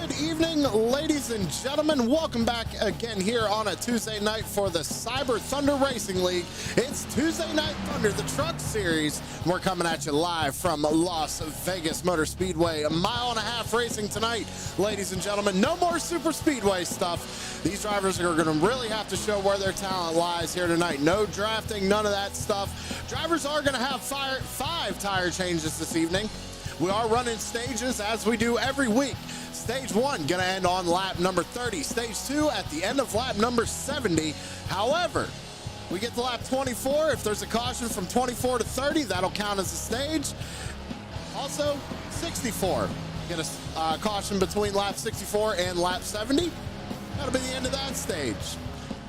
Good evening, ladies and gentlemen. Welcome back again here on a Tuesday night for the Cyber Thunder Racing League. It's Tuesday Night Thunder, the Truck Series. We're coming at you live from Las Vegas Motor Speedway. A mile and a half racing tonight, ladies and gentlemen. No more super speedway stuff. These drivers are going to really have to show where their talent lies here tonight. No drafting, none of that stuff. Drivers are going to have five tire changes this evening. We are running stages as we do every week. Stage 1 gonna end on lap number 30. Stage 2 at the end of lap number 70. However, we get to lap 24. If there's a caution from 24 to 30, that'll count as a stage. Also, 64. Get a caution between lap 64 and lap 70. That'll be the end of that stage.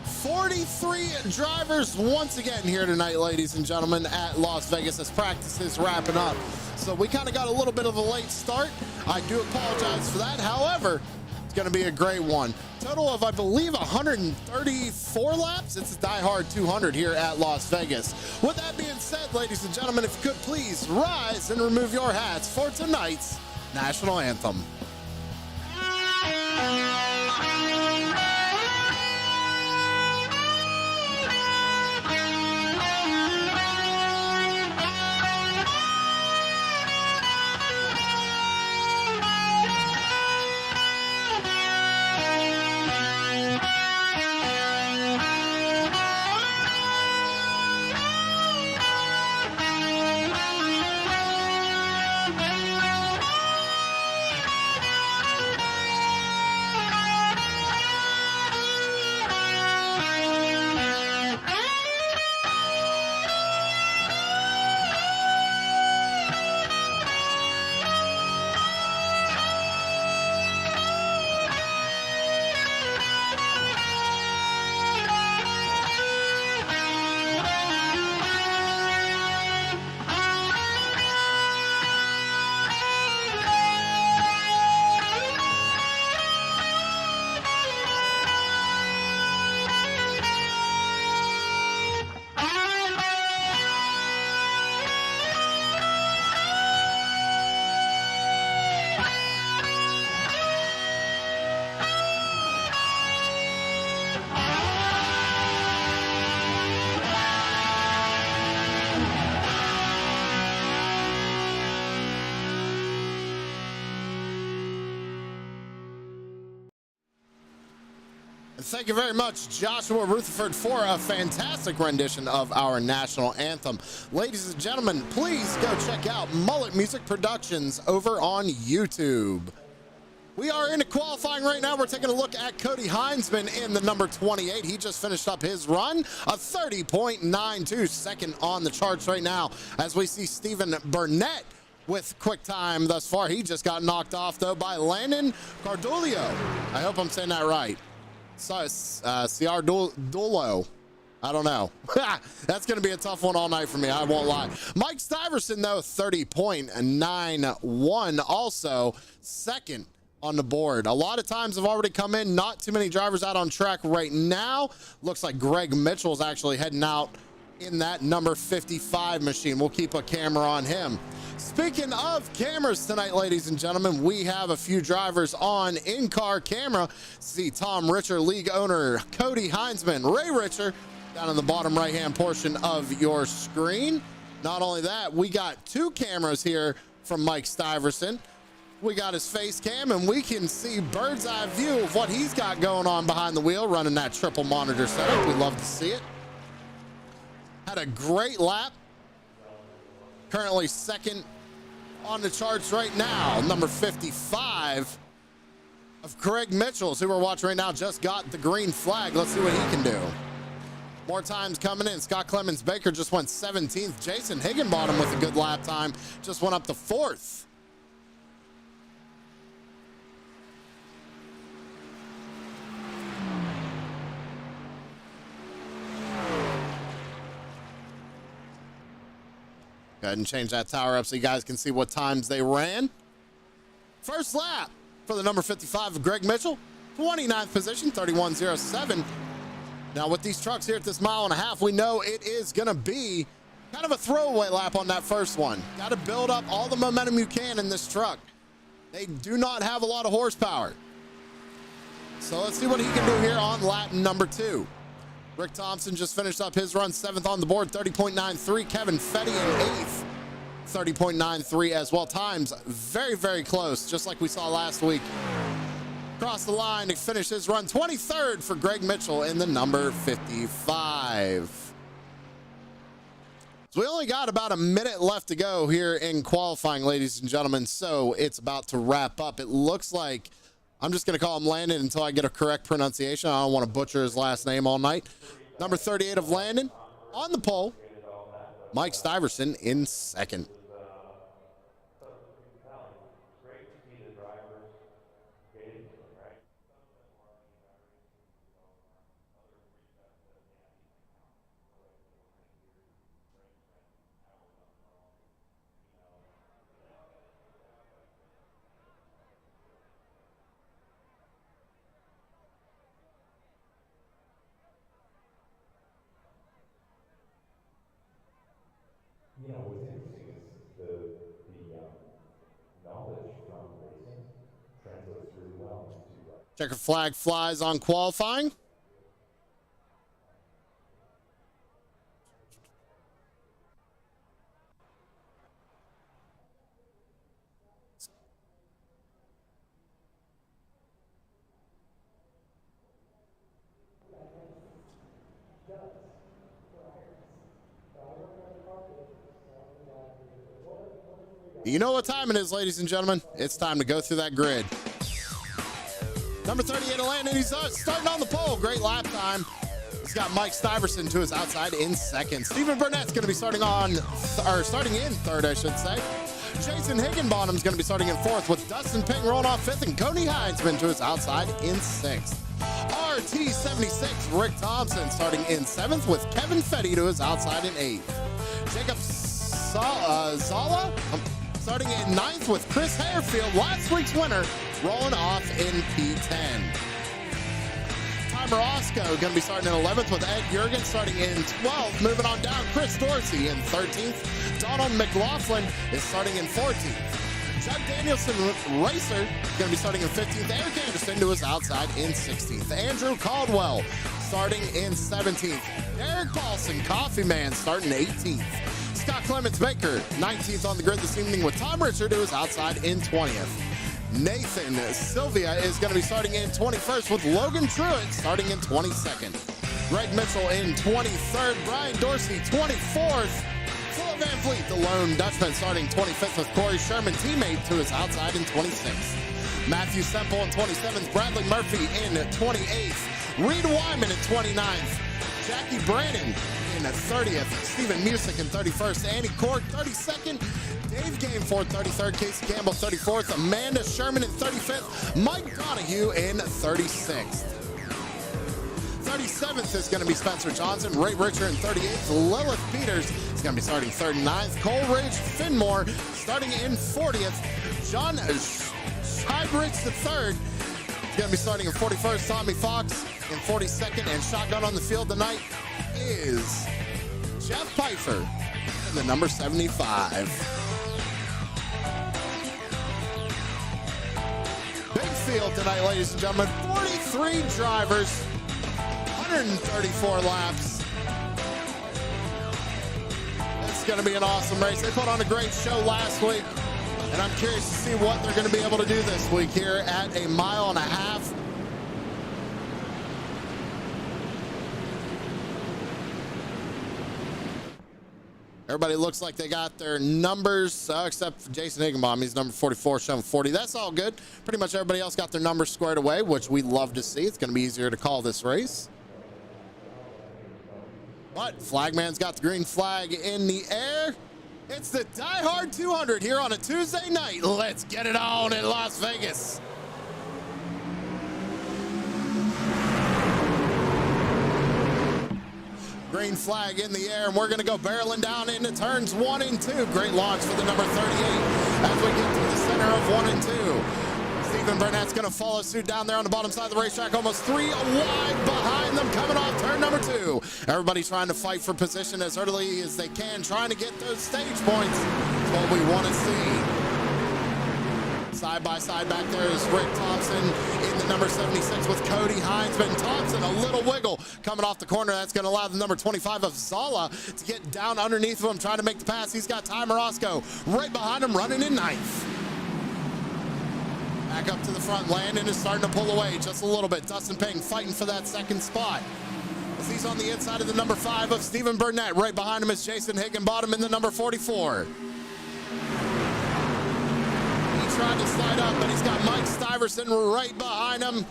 43 drivers once again here tonight, ladies and gentlemen, at Las Vegas as practice is wrapping up. So we kind of got a little bit of a late start. I do apologize for that. However, it's going to be a great one. Total of, I believe, 134 laps. It's a die-hard 200 here at Las Vegas. With that being said, ladies and gentlemen, if you could please rise and remove your hats for tonight's National Anthem. Thank you very much, Joshua Rutherford, for a fantastic rendition of our national anthem. Ladies and gentlemen, please go check out Mullet Music Productions over on YouTube. We are into qualifying right now. We're taking a look at Cody Heinzman in the number 28. He just finished up his run, a 30.92, second on the charts right now, as we see Stephen Burnett with quick time thus far. He just got knocked off, though, by Landon Cardulio. I hope I'm saying that right. Ciardolo. I don't know. That's going to be a tough one all night for me. I won't lie. Mike Stiverson, though, 30.91. Also, second on the board. A lot of times have already come in. Not too many drivers out on track right now. Looks like Greg Mitchell's actually heading out in that number 55 machine. We'll keep a camera on him. Speaking of cameras tonight, ladies and gentlemen, we have a few drivers on in-car camera. See Tom Richer, league owner Cody Heinzman, Ray Richer, down in the bottom right-hand portion of your screen. Not only that, we got two cameras here from Mike Stiverson. We got his face cam, and we can see bird's eye view of what he's got going on behind the wheel, running that triple monitor setup. We love to see it. Had a great lap. Currently second on the charts right now, number 55 of Craig Mitchell's, who we're watching right now, just got the green flag. Let's see what he can do. More times coming in. Scott Clemens Baker just went 17th. Jason Higginbottom with a good lap time just went up to 4th. Go ahead and change that tower up so you guys can see what times they ran. First lap for the number 55 of Greg Mitchell, 29th position, 31.07. Now with these trucks here at this mile and a half, we know it is going to be kind of a throwaway lap on that first one. Got to build up all the momentum you can in this truck. They do not have a lot of horsepower. So let's see what he can do here on lap number 2. Rick Thompson just finished up his run, 7th on the board, 30.93. Kevin Fetty in 8th, 30.93 as well. Times very, very close, just like we saw last week. Across the line to finish his run, 23rd for Greg Mitchell in the number 55. So we only got about a minute left to go here in qualifying, ladies and gentlemen. So it's about to wrap up. It looks like, I'm just going to call him Landon until I get a correct pronunciation. I don't want to butcher his last name all night. Number 38 of Landon on the pole. Mike Stiverson in 2nd. You know, what's interesting is the knowledge from racing translates really well into Checker flag flies on qualifying. You know what time it is, ladies and gentlemen. It's time to go through that grid. Number 38 of Landon, he's starting on the pole. Great lap time. He's got Mike Stiverson to his outside in 2nd. Stephen Burnett's going to be starting in 3rd, I should say. Jason Higginbottom's going to be starting in 4th, with Dustin Ping rolling off 5th, and Cody Heinzman to his outside in 6th. RT76 Rick Thompson starting in 7th, with Kevin Fetty to his outside in 8th. Jacob Zala starting in 9th, with Chris Harefield, last week's winner, rolling off in P10. Timer Osco going to be starting in 11th, with Ed Jurgen starting in 12th. Moving on down, Chris Dorsey in 13th. Donald McLaughlin is starting in 14th. Judd Danielson Racer going to be starting in 15th. Eric Anderson to his outside in 16th. Andrew Caldwell starting in 17th. Derek Paulson, Coffee Man, starting 18th. Scott Clements Baker, 19th on the grid this evening, with Tom Richard to his outside in 20th. Nathan Sylvia is going to be starting in 21st, with Logan Truitt starting in 22nd. Greg Mitchell in 23rd. Brian Dorsey, 24th. Phil Van Vliet, the lone Dutchman, starting 25th, with Corey Sherman, teammate, to his outside in 26th. Matthew Semple in 27th. Bradley Murphy in 28th. Reed Wyman in 29th. Jackie Brannon in 30th. Stephen Music in 31st. Andy Cork, 32nd. Dave Gameford, 33rd. Casey Campbell, 34th. Amanda Sherman in 35th. Mike Donahue in 36th. 37th is going to be Spencer Johnson. Ray Richard in 38th. Lilith Peters is going to be starting 3rd and 9th. Coleridge Finmore starting in 40th. John Scheibritz III is going to be starting in 41st. Tommy Fox in 42nd. And shotgun on the field tonight is Jeff Pfeiffer in the number 75. Big field tonight, ladies and gentlemen. 43 drivers, 134 laps. It's going to be an awesome race. They put on a great show last week, and I'm curious to see what they're going to be able to do this week here at a mile and a half. Everybody looks like they got their numbers, except for Jason Higginbotham. He's number 44, showing 40. That's all good. Pretty much everybody else got their numbers squared away, which we love to see. It's going to be easier to call this race. But Flagman's got the green flag in the air. It's the Die Hard 200 here on a Tuesday night. Let's get it on in Las Vegas. Green flag in the air, and we're going to go barreling down into turns 1 and 2. Great launch for the number 38 as we get to the center of 1 and 2. Stephen Burnett's going to follow suit down there on the bottom side of the racetrack, almost 3 wide behind them, coming off turn number 2. Everybody trying to fight for position as early as they can, trying to get those stage points. That's what we want to see. Side by side back there is Rick Thompson in the number 76 with Cody Heinzman. Thompson, a little wiggle coming off the corner. That's going to allow the number 25 of Zala to get down underneath of him, trying to make the pass. He's got Ty Morosco right behind him, running in ninth. Back up to the front. Landon is starting to pull away just a little bit. Dustin Ping fighting for that second spot. As he's on the inside of the number 5 of Stephen Burnett. Right behind him is Jason Higginbottom in the number 44. Tried to slide up, but he's got Mike Stiverson right behind him.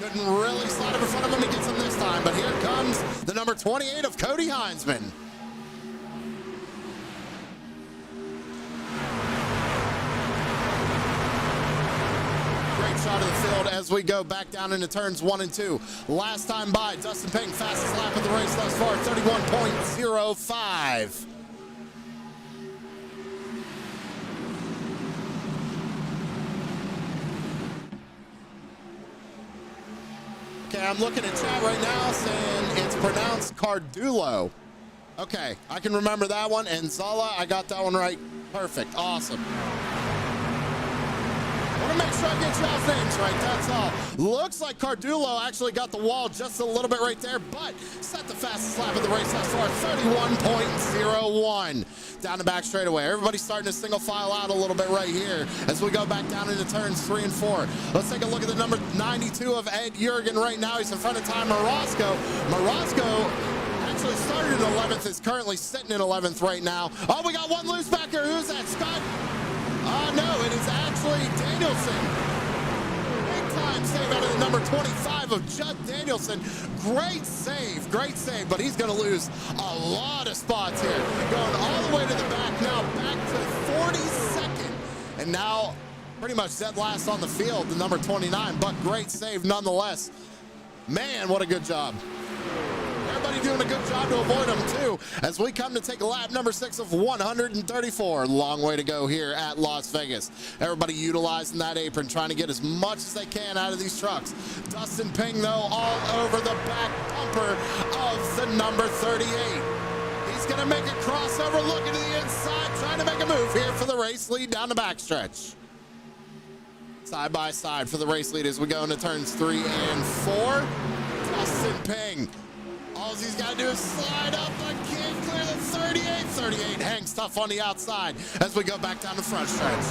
Couldn't really slide up in front of him. He gets him this time, but here comes the number 28 of Cody Heinzman. Great shot of the field as we go back down into turns 1 and 2. Last time by, Dustin Ping, fastest lap of the race thus far, 31.05. Okay, I'm looking at chat right now saying it's pronounced Cardulo. Okay, I can remember that one. And Zala, I got that one right. Perfect. Awesome. I want to make sure I get y'all's names right, that's all. Looks like Cardulo actually got the wall just a little bit right there, but set the fastest lap of the race thus far, 31.01. Down the back straightaway. Everybody's starting to single file out a little bit right here as we go back down into turns 3 and 4. Let's take a look at the number 92 of Ed Jurgen right now. He's in front of Ty Morosco. Morosco actually started in 11th, is currently sitting in 11th right now. Oh, we got one loose back here. Who's that, Scott? No, it is actually Danielson. Big time save out of the number 25 of Judd Danielson. Great save, but he's going to lose a lot of spots here. Going all the way to the back now, back to 42nd. And now pretty much dead last on the field, the number 29, but great save nonetheless. Man, what a good job. Everybody doing a good job to avoid them too as we come to take lap number 6 of 134. Long way to go here at Las Vegas. Everybody utilizing that apron, trying to get as much as they can out of these trucks. Dustin Ping, though, all over the back bumper of the number 38. He's going to make a crossover, looking to the inside, trying to make a move here for the race lead down the backstretch. Side by side for the race lead as we go into turns 3 and 4. Dustin Ping. All he's got to do is slide up, but can't clear the 38. 38 hangs tough on the outside as we go back down the front stretch.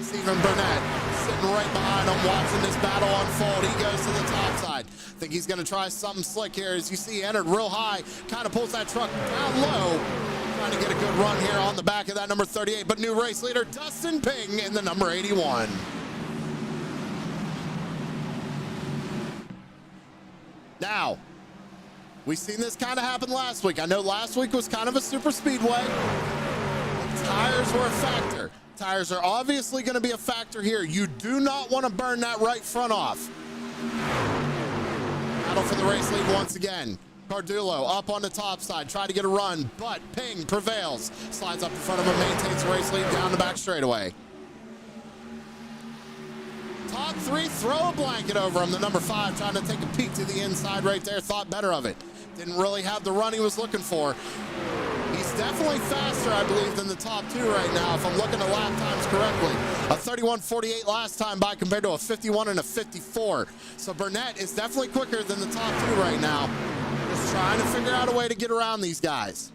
Stephen Burnett sitting right behind him, watching this battle unfold. He goes to the top side. Think he's going to try something slick here. As you see, entered real high, kind of pulls that truck down low. Trying to get a good run here on the back of that number 38, but new race leader Dustin Ping in the number 81. Now, we've seen this kind of happen last week. I know last week was kind of a super speedway. Tires were a factor. Tires are obviously going to be a factor here. You do not want to burn that right front off. Battle for the race lead once again. Cardulo up on the top side, try to get a run, but Ping prevails. Slides up in front of him, maintains the race lead down the back straightaway. Top 3, throw a blanket over him. The number 5 trying to take a peek to the inside right there. Thought better of it. Didn't really have the run he was looking for. He's definitely faster, I believe, than the top 2 right now, if I'm looking at lap times correctly. A 31.48 last time by compared to a 51 and a 54. So Burnett is definitely quicker than the top 2 right now. Just trying to figure out a way to get around these guys.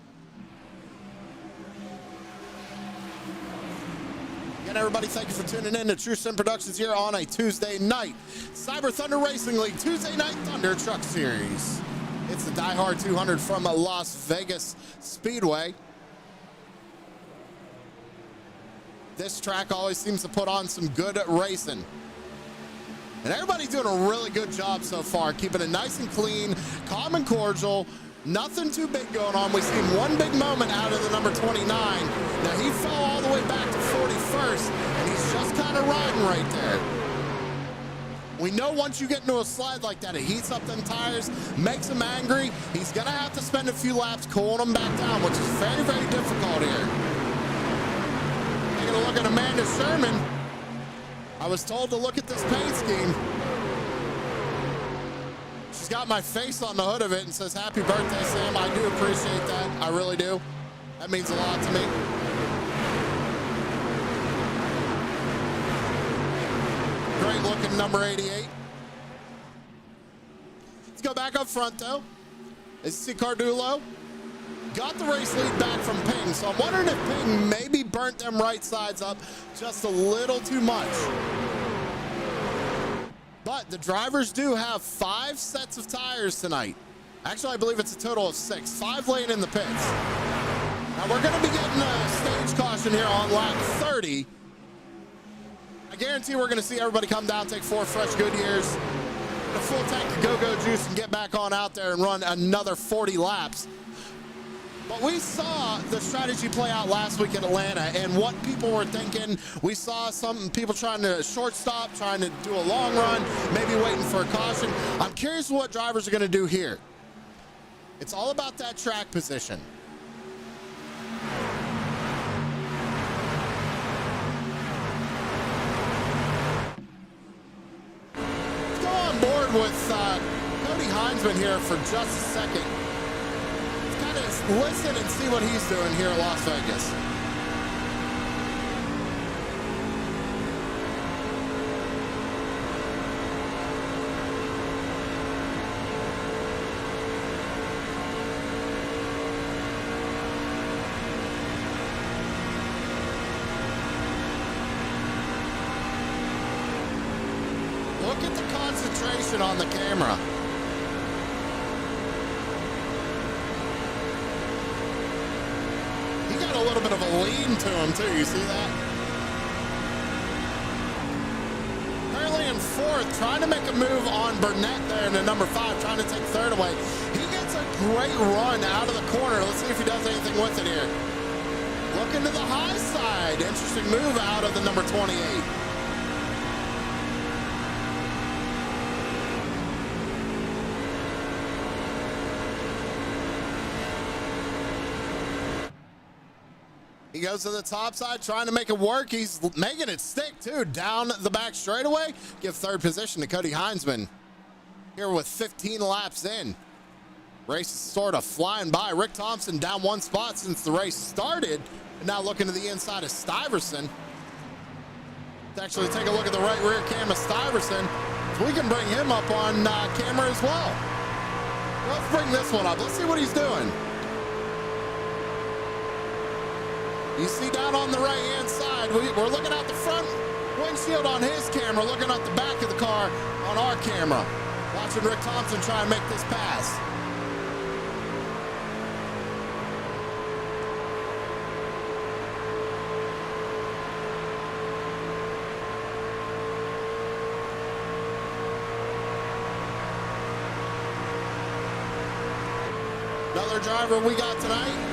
Again, everybody, thank you for tuning in to True Sim Productions here on a Tuesday night. Cyber Thunder Racing League Tuesday Night Thunder Truck Series. It's the Die Hard 200 from Las Vegas Speedway. This track always seems to put on some good racing. And everybody's doing a really good job so far, keeping it nice and clean, calm and cordial. Nothing too big going on. We've seen one big moment out of the number 29. Now he fell all the way back to 41st, and he's just kind of riding right there. We know once you get into a slide like that, it heats up them tires, makes him angry. He's gonna have to spend a few laps cooling them back down, which is very, very difficult here. Taking a look at Amanda Sherman. I was told to look at this paint scheme. She's got my face on the hood of it and says, "Happy birthday, Sam." I do appreciate that. I really do. That means a lot to me. great looking number 88. Let's go back up front though. As you see, Cardulo got the race lead back from Ping, so I'm wondering if Ping maybe burnt them right sides up just a little too much. But the drivers do have 5 sets of tires tonight. Actually, I believe it's a total of 6. 5 laying in the pits. Now we're going to be getting a stage caution here on lap 30. I guarantee we're going to see everybody come down, take 4 fresh Goodyears, a full tank of Go-Go juice, and get back on out there and run another 40 laps. But we saw the strategy play out last week in Atlanta and what people were thinking. We saw some people trying to short stop, trying to do a long run, maybe waiting for a caution. I'm curious what drivers are going to do here. It's all about that track position. Let's go on board with Cody Heinzman here for just a second. Listen and see what he's doing here at Las Vegas. Look at the concentration on the camera. A little bit of a lean to him too, you see that? Currently in 4th, trying to make a move on Burnett there in the number 5, trying to take 3rd away. He gets a great run out of the corner. Let's see if he does anything with it here. Looking to the high side. Interesting move out of the number 28. He goes to the top side, trying to make it work. He's making it stick, too. Down the back straightaway. Give 3rd position to Cody Heinzman here with 15 laps in. Race is sort of flying by. Rick Thompson down 1 spot since the race started. And now looking to the inside of Stuyvesant. Let's actually take a look at the right rear cam of Stuyvesant. So we can bring him up on camera as well. Let's bring this one up. Let's see what he's doing. You see down on the right-hand side, we're looking at the front windshield on his camera, looking at the back of the car on our camera. Watching Rick Thompson try and make this pass. Another driver we got tonight.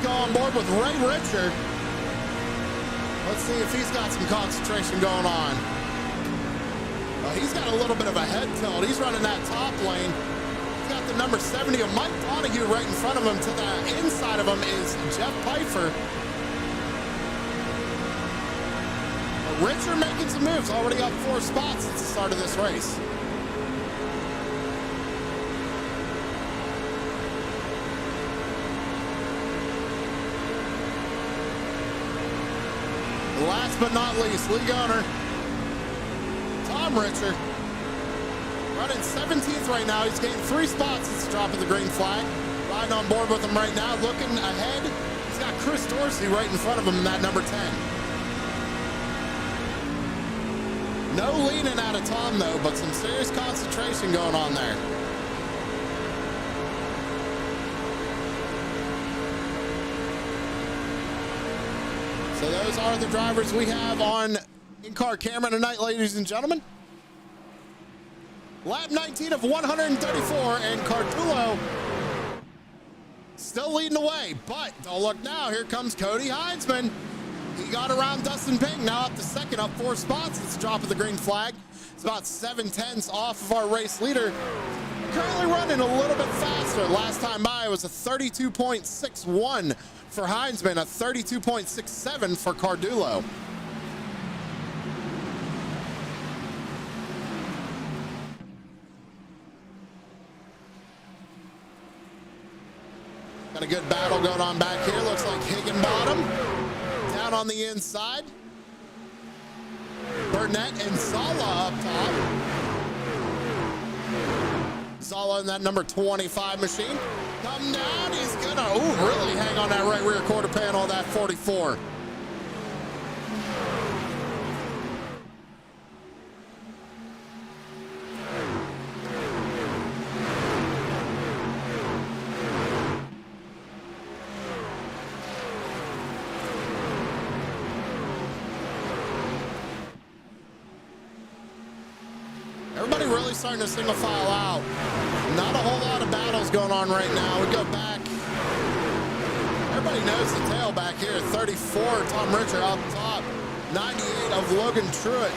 Go on board with Ray Richard. Let's see if he's got some concentration going on. He's got a little bit of a head tilt. He's running that top lane. He's got the number 70 of Mike Donahue right in front of him. To the inside of him is Jeff Pfeiffer. But Richard making some moves. Already up 4 spots since the start of this race. Last but not least, league owner Tom Richard, running 17th right now. He's gained 3 spots since the drop of the green flag. Riding on board with him right now, looking ahead. He's got Chris Dorsey right in front of him in that number 10. No leaning out of Tom though, but some serious concentration going on there. So those are the drivers we have on in-car camera tonight, ladies and gentlemen. Lap 19 of 134, and Cardulo still leading the way. But don't look now, here comes Cody Heinzman. He got around Dustin Ping, now up to 2nd, up 4 spots. It's the drop of the green flag. It's about 7/10 off of our race leader. Currently running a little bit faster. Last time by it was a 32.61 for Heinzman, a 32.67 for Cardulo. Got a good battle going on back here. Looks like Higginbottom down on the inside. Burnett and Zala up top. Zala in that number 25 machine. Come down, he's gonna, really hang on that right rear quarter panel of that 44. Everybody really starting to single file out. Not a whole lot of battles going on right now. We go back. Everybody knows the tail back here. 34, Tom Richer up top. 98 of Logan Truitt.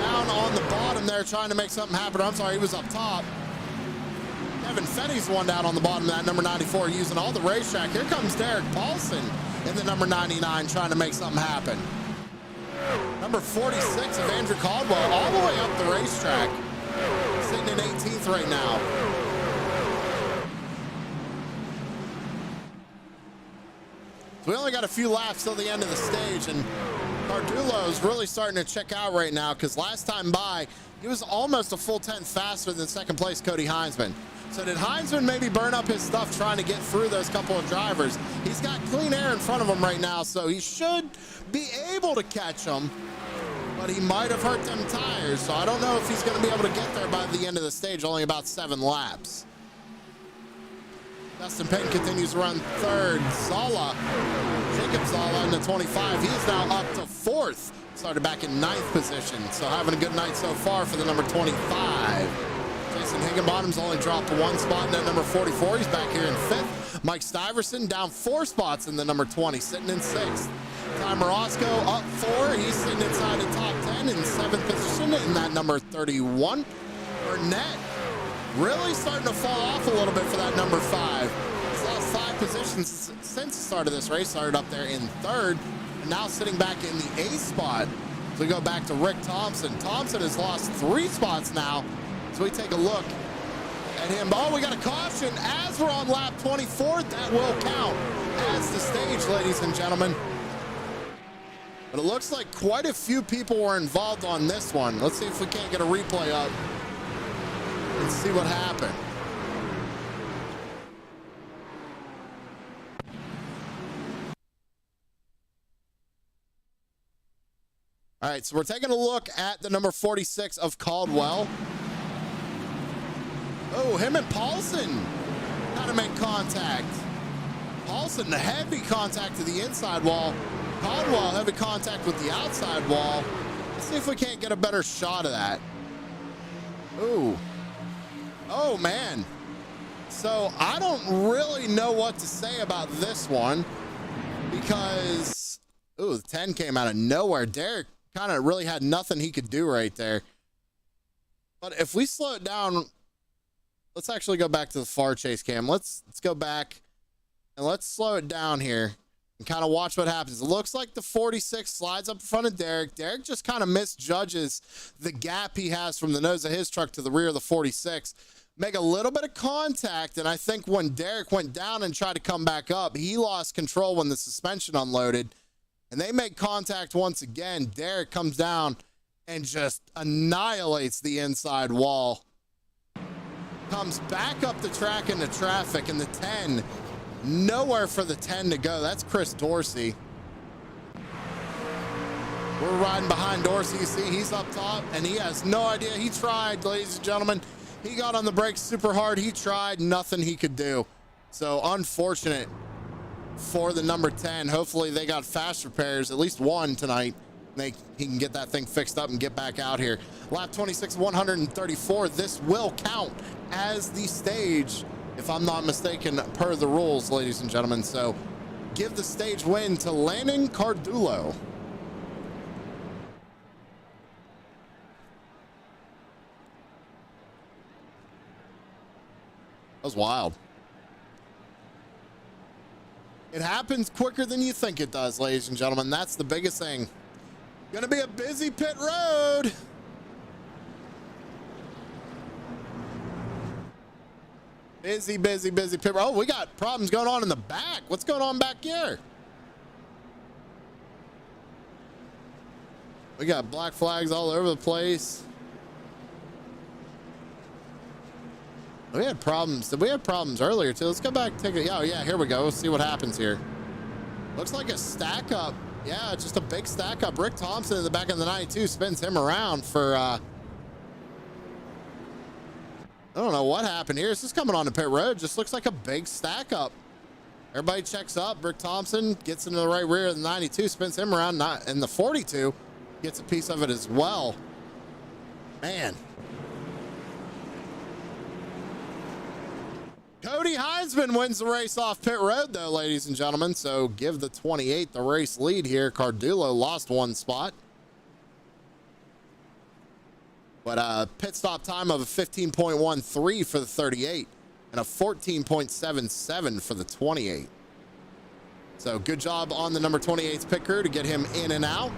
Down on the bottom there trying to make something happen. I'm sorry, he was up top. Kevin Fetty's one down on the bottom of that number 94 using all the racetrack. Here comes Derek Paulson in the number 99 trying to make something happen. Number 46 of Andrew Caldwell all the way up the racetrack. Sitting in 18th right now. So we only got a few laps till the end of the stage, and Cardullo's really starting to check out right now because last time by, he was almost a full 10th faster than second place Cody Heinzman. So did Heinzman maybe burn up his stuff trying to get through those couple of drivers? He's got clean air in front of him right now, so he should be able to catch them, but he might have hurt them tires. So I don't know if he's going to be able to get there by the end of the stage, only about 7 laps. Dustin Payton continues to run third. Zala, Jacob Zala in the 25. He is now up to 4th. Started back in 9th position. So having a good night so far for the number 25. Jason Higginbottom's only dropped 1 spot in that number 44. He's back here in 5th. Mike Stiverson down 4 spots in the number 20, sitting in 6th. Ty Morosco up 4. He's sitting inside the top 10 in 7th position in that number 31. Burnett really starting to fall off a little bit for that number 5. He's lost 5 positions since the start of this race. Started up there in 3rd and now sitting back in the 8th spot. So we go back to Rick Thompson. Thompson has lost 3 spots now. So we take a look at him. Oh, we got a caution as we're on lap 24. That will count as the stage, ladies and gentlemen. But it looks like quite a few people were involved on this one. Let's see if we can't get a replay up and see what happened. All right, so we're taking a look at the number 46 of Caldwell. Oh, him and Paulson got to make contact. Paulson, the heavy contact to the inside wall. Caldwell, heavy contact with the outside wall. Let's see if we can't get a better shot of that. Ooh. Oh, man. So I don't really know what to say about this one because, ooh, the 10 came out of nowhere. Derek kind of really had nothing he could do right there. But if we slow it down, let's actually go back to the far chase cam. Let's go back and let's slow it down here and kind of watch what happens. It looks like the 46 slides up in front of Derek. Derek just kind of misjudges the gap he has from the nose of his truck to the rear of the 46. Make a little bit of contact, and I think when Derek went down and tried to come back up, he lost control when the suspension unloaded, and they make contact once again. Derek comes down and just annihilates the inside wall. Comes back up the track into traffic, and the 10, nowhere for the 10 to go. That's Chris Dorsey. We're riding behind Dorsey. You see, he's up top, and he has no idea. He tried, ladies and gentlemen. He got on the brakes super hard. He tried, nothing he could do. So unfortunate for the number 10. Hopefully they got fast repairs, at least one tonight. He can get that thing fixed up and get back out here. Lap 26, 134. This will count as the stage, if I'm not mistaken, per the rules, ladies and gentlemen. So give the stage win to Landon Cardullo. That was wild. It happens quicker than you think it does, ladies and gentlemen. That's the biggest thing. Gonna be a busy pit road. Busy pit road. Oh, we got problems going on in the back. What's going on back here? We got black flags all over the place. We had problems. Did we have problems earlier too? Let's go back, take it. Oh yeah, here we go. Let's see what happens here. Looks like a stack up. Yeah, just a big stack up. Rick Thompson in the back of the 92 spins him around for, I don't know what happened here. This is coming on the pit road. Just looks like a big stack up. Everybody checks up. Rick Thompson gets into the right rear of the 92, spins him around, and the 42 gets a piece of it as well. Man. Cody Heisman wins the race off pit road, though, ladies and gentlemen. So give the 28 the race lead here. Cardullo lost one spot. But a pit stop time of a 15.13 for the 38 and a 14.77 for the 28. So good job on the number 28's pit crew to get him in and out.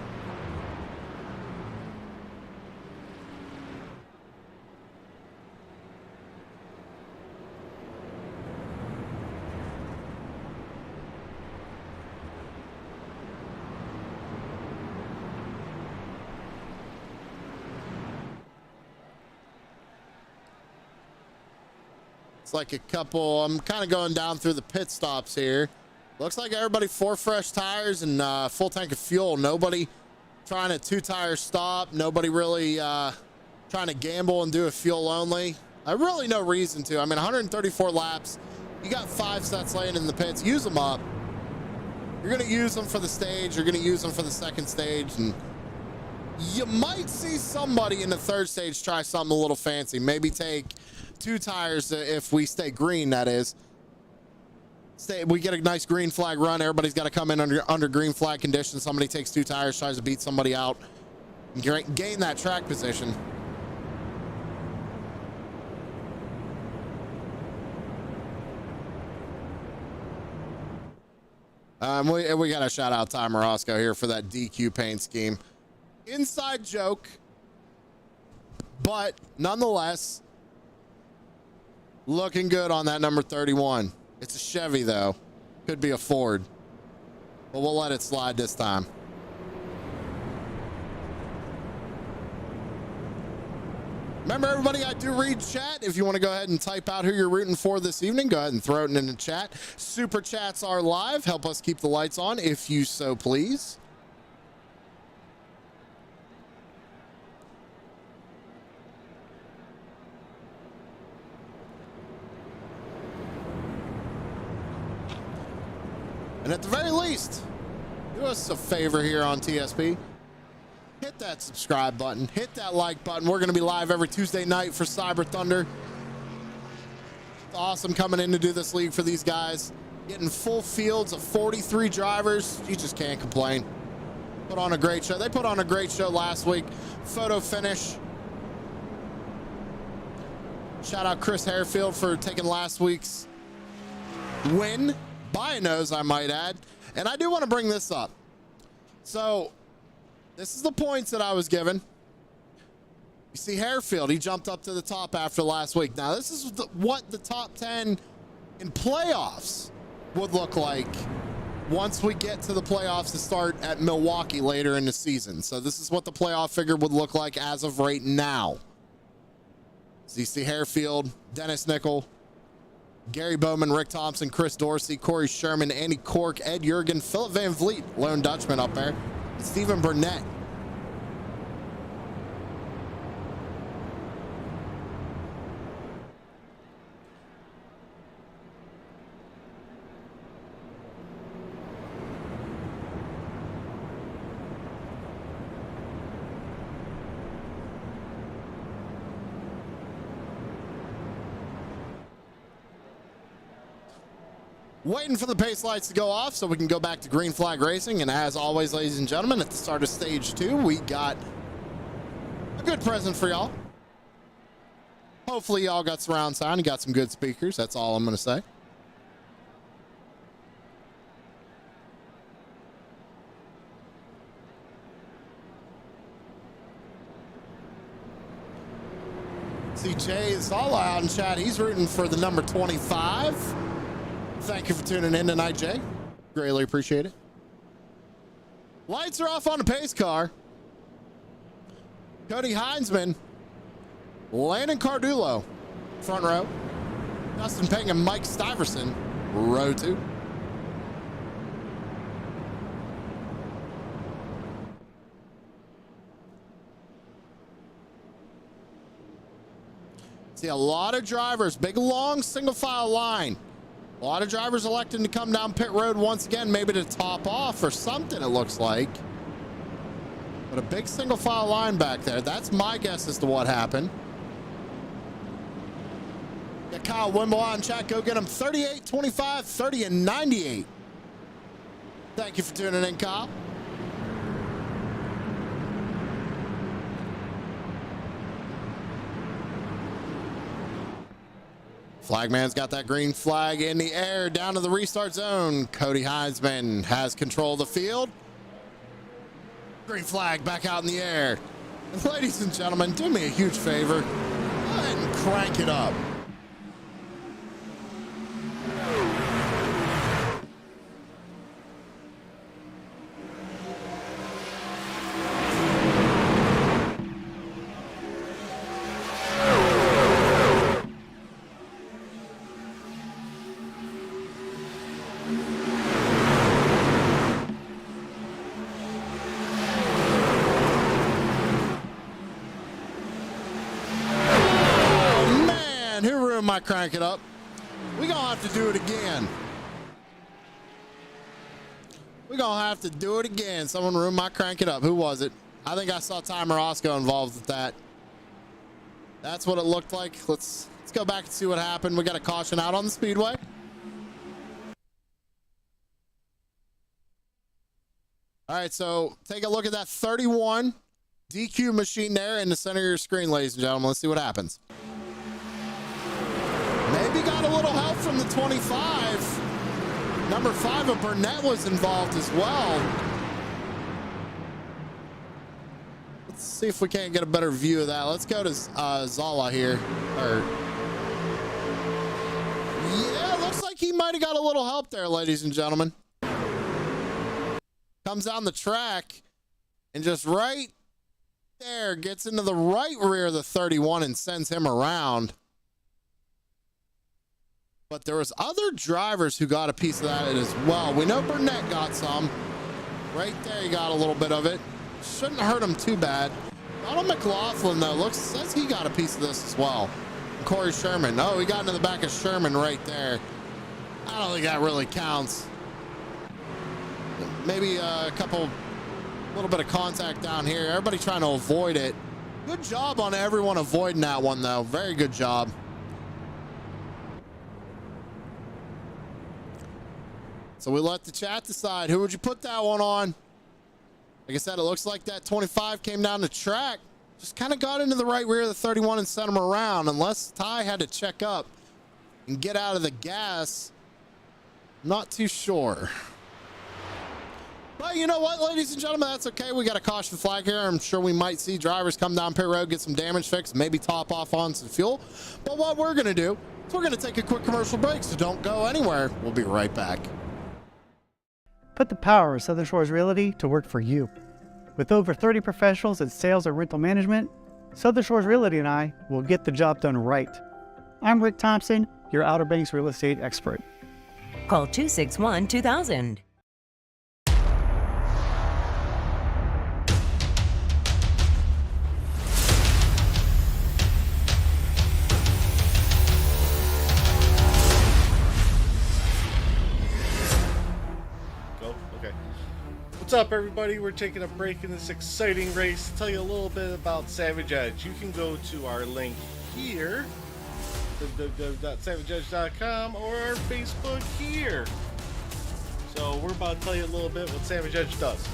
Like a couple, I'm kind of going down through the pit stops here. Looks like everybody 4 fresh tires and full tank of fuel. Nobody trying a 2-tire stop. Nobody really trying to gamble and do a fuel only. Really no reason to. I mean, 134 laps. You got 5 sets laying in the pits. Use them up. You're going to use them for the stage. You're going to use them for the second stage. And you might see somebody in the third stage try something a little fancy. Maybe take 2 tires if we stay green, that is. We get a nice green flag run. Everybody's got to come in under green flag conditions. Somebody takes 2 tires, tries to beat somebody out, and gain that track position. We got to shout out Ty Morosco here for that DQ paint scheme. Inside joke, but nonetheless, looking good on that number 31. It's a Chevy, though. Could be a Ford. But we'll let it slide this time. Remember, everybody, I do read chat. If you want to go ahead and type out who you're rooting for this evening, go ahead and throw it in the chat. Super chats are live. Help us keep the lights on, if you so please. And at the very least, do us a favor here on TSP. Hit that subscribe button. Hit that like button. We're going to be live every Tuesday night for Cyber Thunder. It's awesome coming in to do this league for these guys. Getting full fields of 43 drivers. You just can't complain. Put on a great show. They put on a great show last week. Photo finish. Shout out Chris Harefield for taking last week's win. By a nose, I might add. And I do want to bring this up. So this is the points that I was given. You see Harefield, he jumped up to the top after last week. Now this is what the top 10 in playoffs would look like once we get to the playoffs to start at Milwaukee later in the season. So this is what the playoff figure would look like as of right now. So you see Harefield, Dennis Nickel, Gary Bowman, Rick Thompson, Chris Dorsey, Corey Sherman, Andy Cork, Ed Jurgen, Philip Van Vliet, Lone Dutchman up there, and Stephen Burnett. Waiting for the pace lights to go off so we can go back to green flag racing. And as always, ladies and gentlemen, at the start of stage 2, we got a good present for y'all. Hopefully y'all got surround sound. You got some good speakers. That's all I'm going to say. See Jay is all out in chat. He's rooting for the number 25. Thank you for tuning in tonight, Jay. Greatly appreciate it. Lights are off on the pace car. Cody Heinzman, Landon Cardulo, front row. Dustin Peng and Mike Stiverson, row 2. See a lot of drivers, big long single file line. A lot of drivers electing to come down pit road once again, maybe to top off or something, it looks like. But a big single file line back there. That's my guess as to what happened. Yeah, Kyle Wimble out in chat. Go get him 38, 25, 30, and 98. Thank you for tuning in, Kyle. Flagman's got that green flag in the air down to the restart zone. Cody Heinzman has control of the field. Green flag back out in the air. And ladies and gentlemen, do me a huge favor. Go ahead and crank it up. I crank it up. We're gonna have to do it again. We're gonna have to do it again. Someone ruined my crank it up. Who was it? I think I saw Timer Osco involved with that. That's what it looked like. Let's go back and see what happened. We got a caution out on the speedway. All right, so take a look at that 31 DQ machine there in the center of your screen, ladies and gentlemen. Let's see what happens. Maybe got a little help from the 25. Number 5 of Burnett was involved as well. Let's see if we can't get a better view of that. Let's go to Zala here. Yeah, looks like he might have got a little help there, ladies and gentlemen. Comes down the track and just right there gets into the right rear of the 31 and sends him around. But there was other drivers who got a piece of that as well. We know Burnett got some. Right there, he got a little bit of it. Shouldn't hurt him too bad. Donald McLaughlin, though, says he got a piece of this as well. And Corey Sherman. Oh, he got into the back of Sherman right there. I don't think that really counts. Maybe a little bit of contact down here. Everybody trying to avoid it. Good job on everyone avoiding that one, though. Very good job. So we let the chat decide. Who would you put that one on? Like I said, it looks like that 25 came down the track. Just kind of got into the right rear of the 31 and sent him around. Unless Ty had to check up and get out of the gas. Not too sure. But you know what, ladies and gentlemen, that's okay. We got a caution flag here. I'm sure we might see drivers come down pit road, get some damage fixed, maybe top off on some fuel. But what we're going to do is we're going to take a quick commercial break, so don't go anywhere. We'll be right back. Put the power of Southern Shores Realty to work for you. With over 30 professionals in sales and rental management, Southern Shores Realty and I will get the job done right. I'm Rick Thompson, your Outer Banks real estate expert. Call 261-2000. What's up, everybody? We're taking a break in this exciting race to tell you a little bit about Savage Edge. You can go to our link here, www.savageedge.com, or our Facebook here. So we're about to tell you a little bit what Savage Edge does.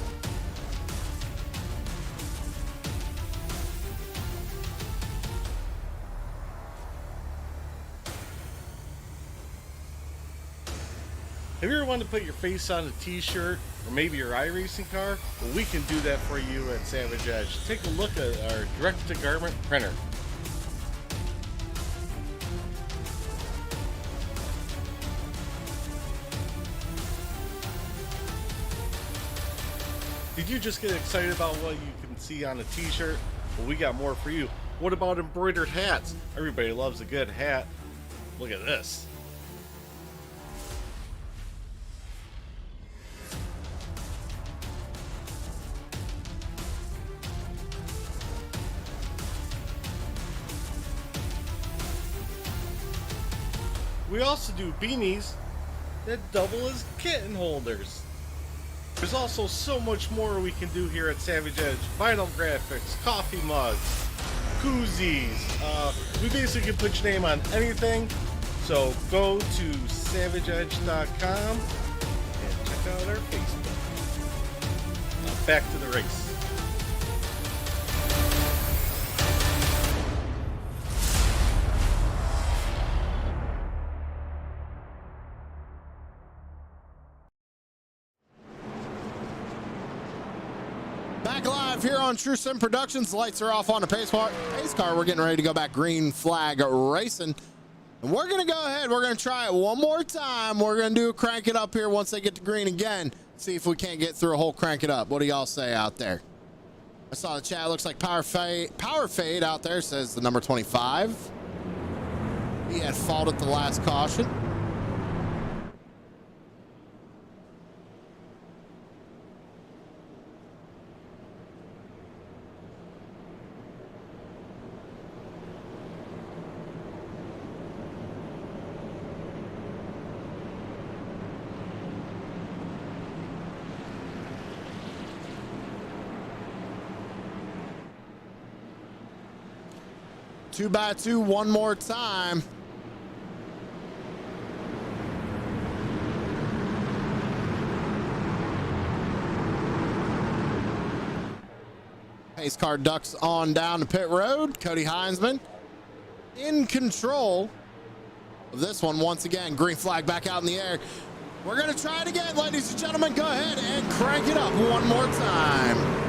Have you ever wanted to put your face on a t-shirt or maybe your iRacing car? Well, we can do that for you at Savage Edge. Take a look at our direct-to-garment printer. Did you just get excited about what you can see on a t-shirt? Well, we got more for you. What about embroidered hats? Everybody loves a good hat. Look at this. We also do beanies that double as kitten holders. There's also so much more we can do here at Savage Edge. Vinyl graphics, coffee mugs, koozies. We basically can put your name on anything. So go to savageedge.com and check out our Facebook. Now back to the race. Back live here on True Sim Productions. Lights are off on the pace car. We're getting ready to go back green flag racing. And we're going to go ahead. We're going to try it one more time. We're going to do crank it up here once they get to green again. See if we can't get through a whole crank it up. What do y'all say out there? I saw the chat. Looks like Power Fade out there says the number 25. He had fault at the last caution. Two by two one more time. Pace car ducks on down to pit road. Cody Heinzman in control of this one once again. Green flag back out in the air. We're going to try it again, ladies and gentlemen. Go ahead and crank it up one more time.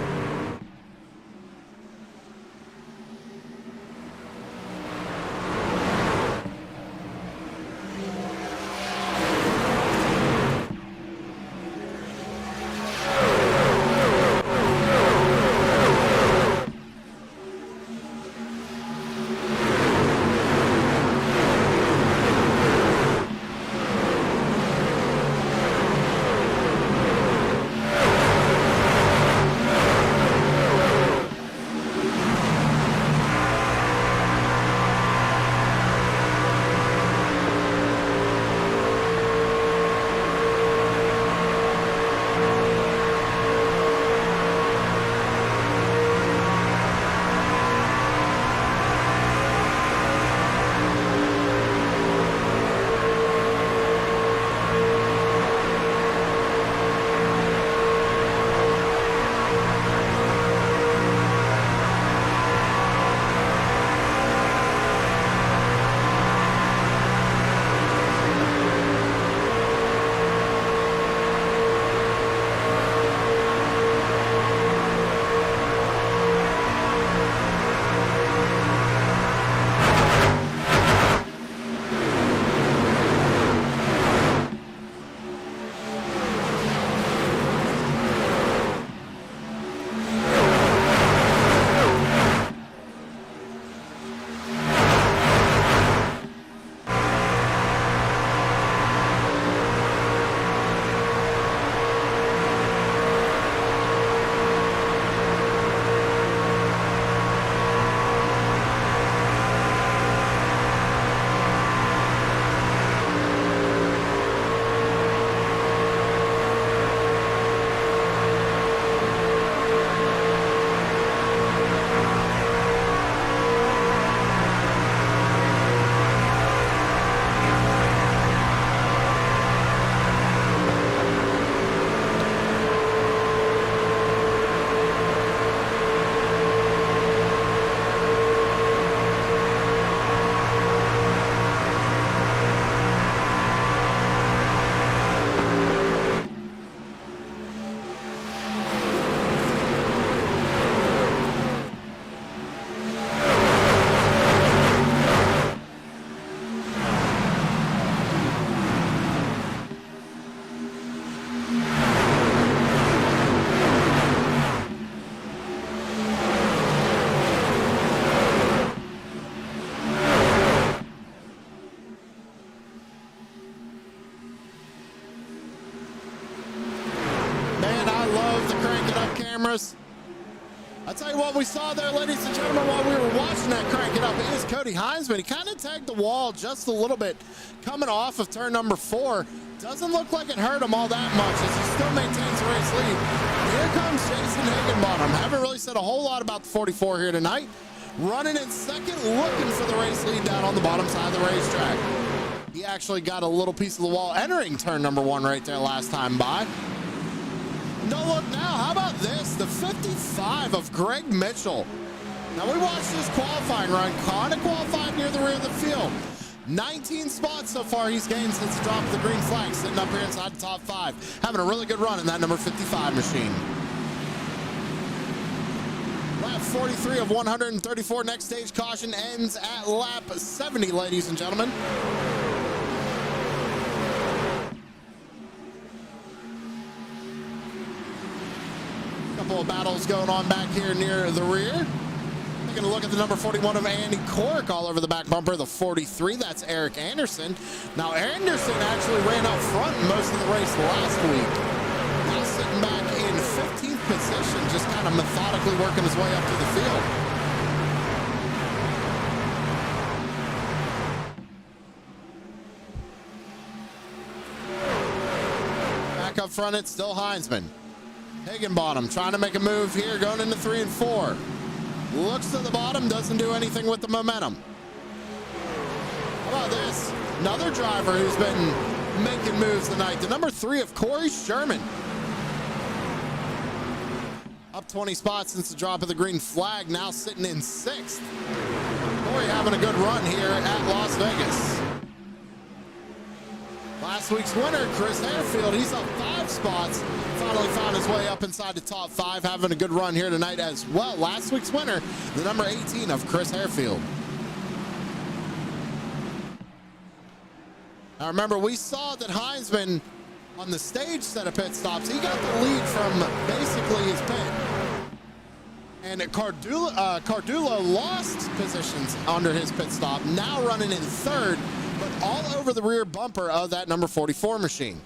cameras. I'll tell you what we saw there, ladies and gentlemen, while we were watching that crank it up, is Cody Heinzman. He kind of tagged the wall just a little bit coming off of turn number 4. Doesn't look like it hurt him all that much as he still maintains the race lead. Here comes Jason Higginbottom. Haven't really said a whole lot about the 44 here tonight. Running in second, looking for the race lead down on the bottom side of the racetrack. He actually got a little piece of the wall entering turn number 1 right there last time by. No look now, how about this? The 55 of Greg Mitchell. Now we watched this qualifying run, kind of qualified near the rear of the field. 19 spots so far he's gained since the drop of the green flag, sitting up here inside the top 5. Having a really good run in that number 55 machine. Lap 43 of 134, next stage caution ends at lap 70, ladies and gentlemen. Couple of battles going on back here near the rear. Taking a look at the number 41 of Andy Cork all over the back bumper. The 43, that's Eric Anderson. Now Anderson actually ran up front most of the race last week. Now sitting back in 15th position, just kind of methodically working his way up to the field. Back up front, it's still Heinzman. Higginbottom trying to make a move here, going into 3 and 4. Looks to the bottom, doesn't do anything with the momentum. How about this? Another driver who's been making moves tonight. The number 3 of Corey Sherman. Up 20 spots since the drop of the green flag, now sitting in 6th. Corey having a good run here at Las Vegas. Last week's winner, Chris Harefield, he's up 5 spots. Finally found his way up inside the top 5, having a good run here tonight as well. Last week's winner, the number 18 of Chris Harefield. Now remember, we saw that Heinzman on the stage set of pit stops, he got the lead from basically his pit. And Cardulo lost positions under his pit stop, now running in 3rd, but all over the rear bumper of that number 44 machine.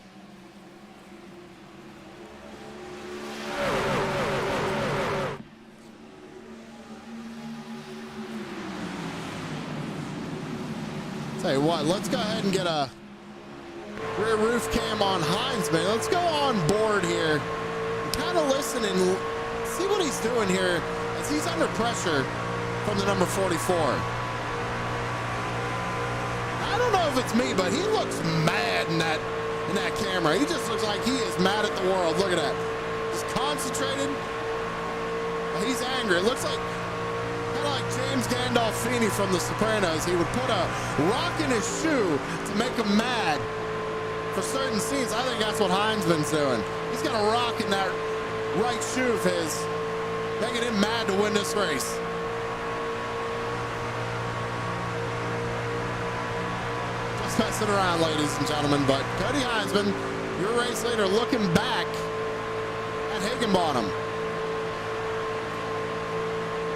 Tell you what, let's go ahead and get a rear roof cam on Heinzman. Let's go on board here and kind of listen and see what he's doing here as he's under pressure from the number 44. I don't know if it's me, but he looks mad in that camera. He just looks like he is mad at the world. Look at that. Just concentrated. He's angry. It looks like kind of like James Gandolfini from The Sopranos. He would put a rock in his shoe to make him mad for certain scenes. I think that's what Heinzman's doing. He's got a rock in that right shoe of his, making him mad to win this race. Messing around, ladies and gentlemen, but Cody Heinzman, your race leader, looking back at Higginbottom.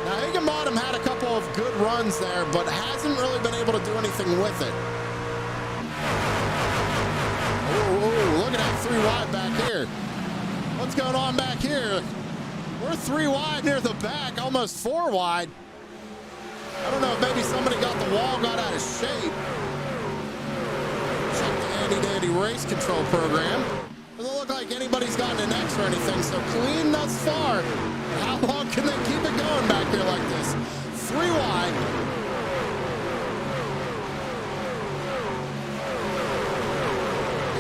Now Higginbottom had a couple of good runs there, but hasn't really been able to do anything with it. Oh, look at that 3 wide back here. What's going on back here? We're 3 wide near the back, almost 4 wide. I don't know if maybe somebody got the wall, got out of shape. Dandy race control program. Doesn't look like anybody's gotten an X or anything, so clean thus far. How long can they keep it going back here like this? 3 wide.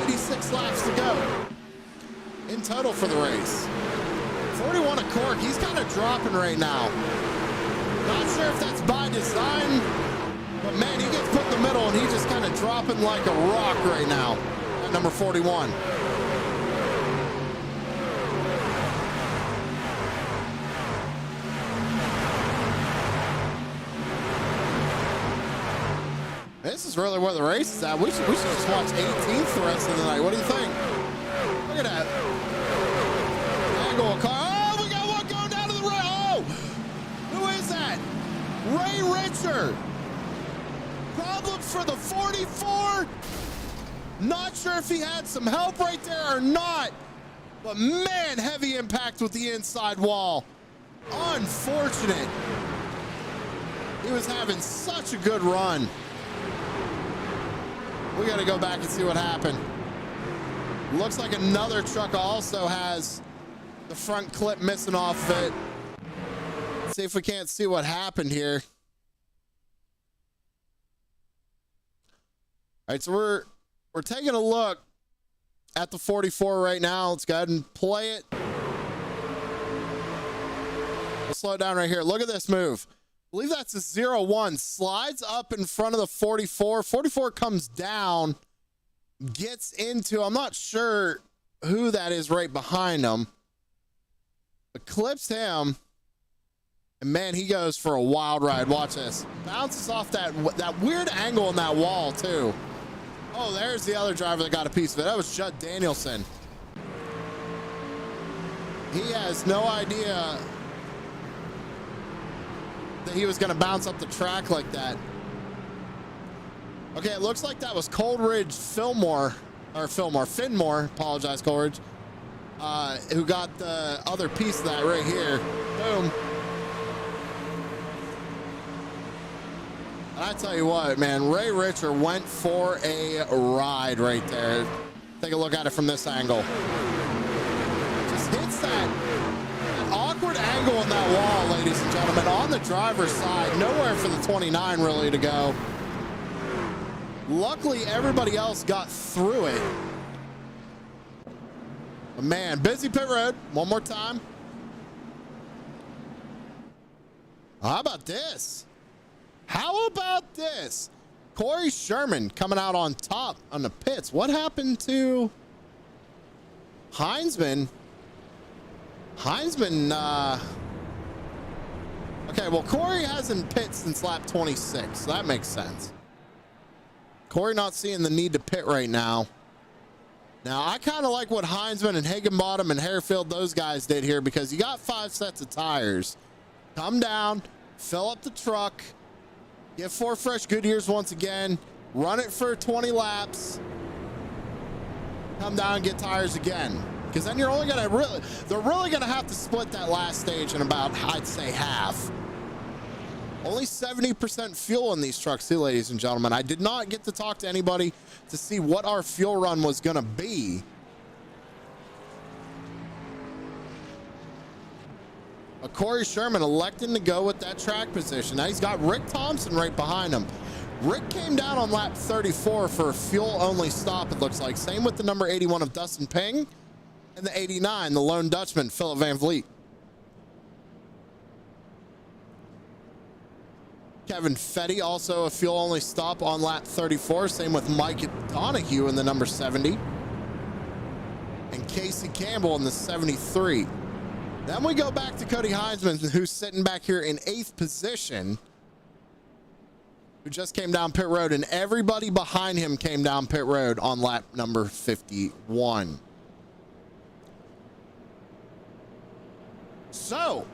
.86 laps to go in total for the race. 41 of Cork, he's kind of dropping right now. Not sure if that's by design, but man, he gets put in the middle and he's just kind of dropping like a rock right now at number 41. This is really where the race is at. We should just watch 18th the rest of the night. What do you think? Look at that. Angle of car. Oh, we got one going down to the right. Oh, who is that? Ray Richard. Problems for the 44. Not sure if he had some help right there or not. But man, heavy impact with the inside wall. Unfortunate. He was having such a good run. We got to go back and see what happened. Looks like another truck also has the front clip missing off it. Let's see if we can't see what happened here. All right, so we're taking a look at the 44 right now. Let's go ahead and play it. We'll slow it down right here. Look at this move. I believe that's a 0-1. Slides up in front of the 44. 44 comes down, gets into, I'm not sure who that is right behind him, but clips him. And man, he goes for a wild ride. Watch this. Bounces off that weird angle in that wall too. Oh, there's the other driver that got a piece of it. That was Judd Danielson. He has no idea that he was going to bounce up the track like that. Okay, it looks like that was Coleridge Finmore, apologize, Coleridge, who got the other piece of that right here. Boom. And I tell you what, man, Ray Richer went for a ride right there. Take a look at it from this angle. Just hits that awkward angle in that wall, ladies and gentlemen, on the driver's side. Nowhere for the 29 really to go. Luckily, everybody else got through it. But man, busy pit road. One more time. How about this? How about this? Corey Sherman coming out on top on the pits. What happened to Heinzman? Okay, well, Corey hasn't pit since lap 26, so that makes sense. Corey not seeing the need to pit right now. Now, I kind of like what Heinzman and Higginbottom and Harefield, those guys did here, because you got 5 sets of tires. Come down, fill up the truck, get 4 fresh Goodyears once again, run it for 20 laps, come down and get tires again. Because then you're only going to they're really going to have to split that last stage in about, I'd say, half. Only 70% fuel in these trucks too, ladies and gentlemen. I did not get to talk to anybody to see what our fuel run was going to be. But Corey Sherman electing to go with that track position. Now he's got Rick Thompson right behind him. Rick came down on lap 34 for a fuel-only stop, it looks like. Same with the number 81 of Dustin Ping and the 89, the lone Dutchman, Philip Van Vliet. Kevin Fetty, also a fuel-only stop on lap 34. Same with Mike Donahue in the number 70. And Casey Campbell in the 73. Then we go back to Cody Heinzman, who's sitting back here in 8th position, who just came down pit road, and everybody behind him came down pit road on lap number 51. So,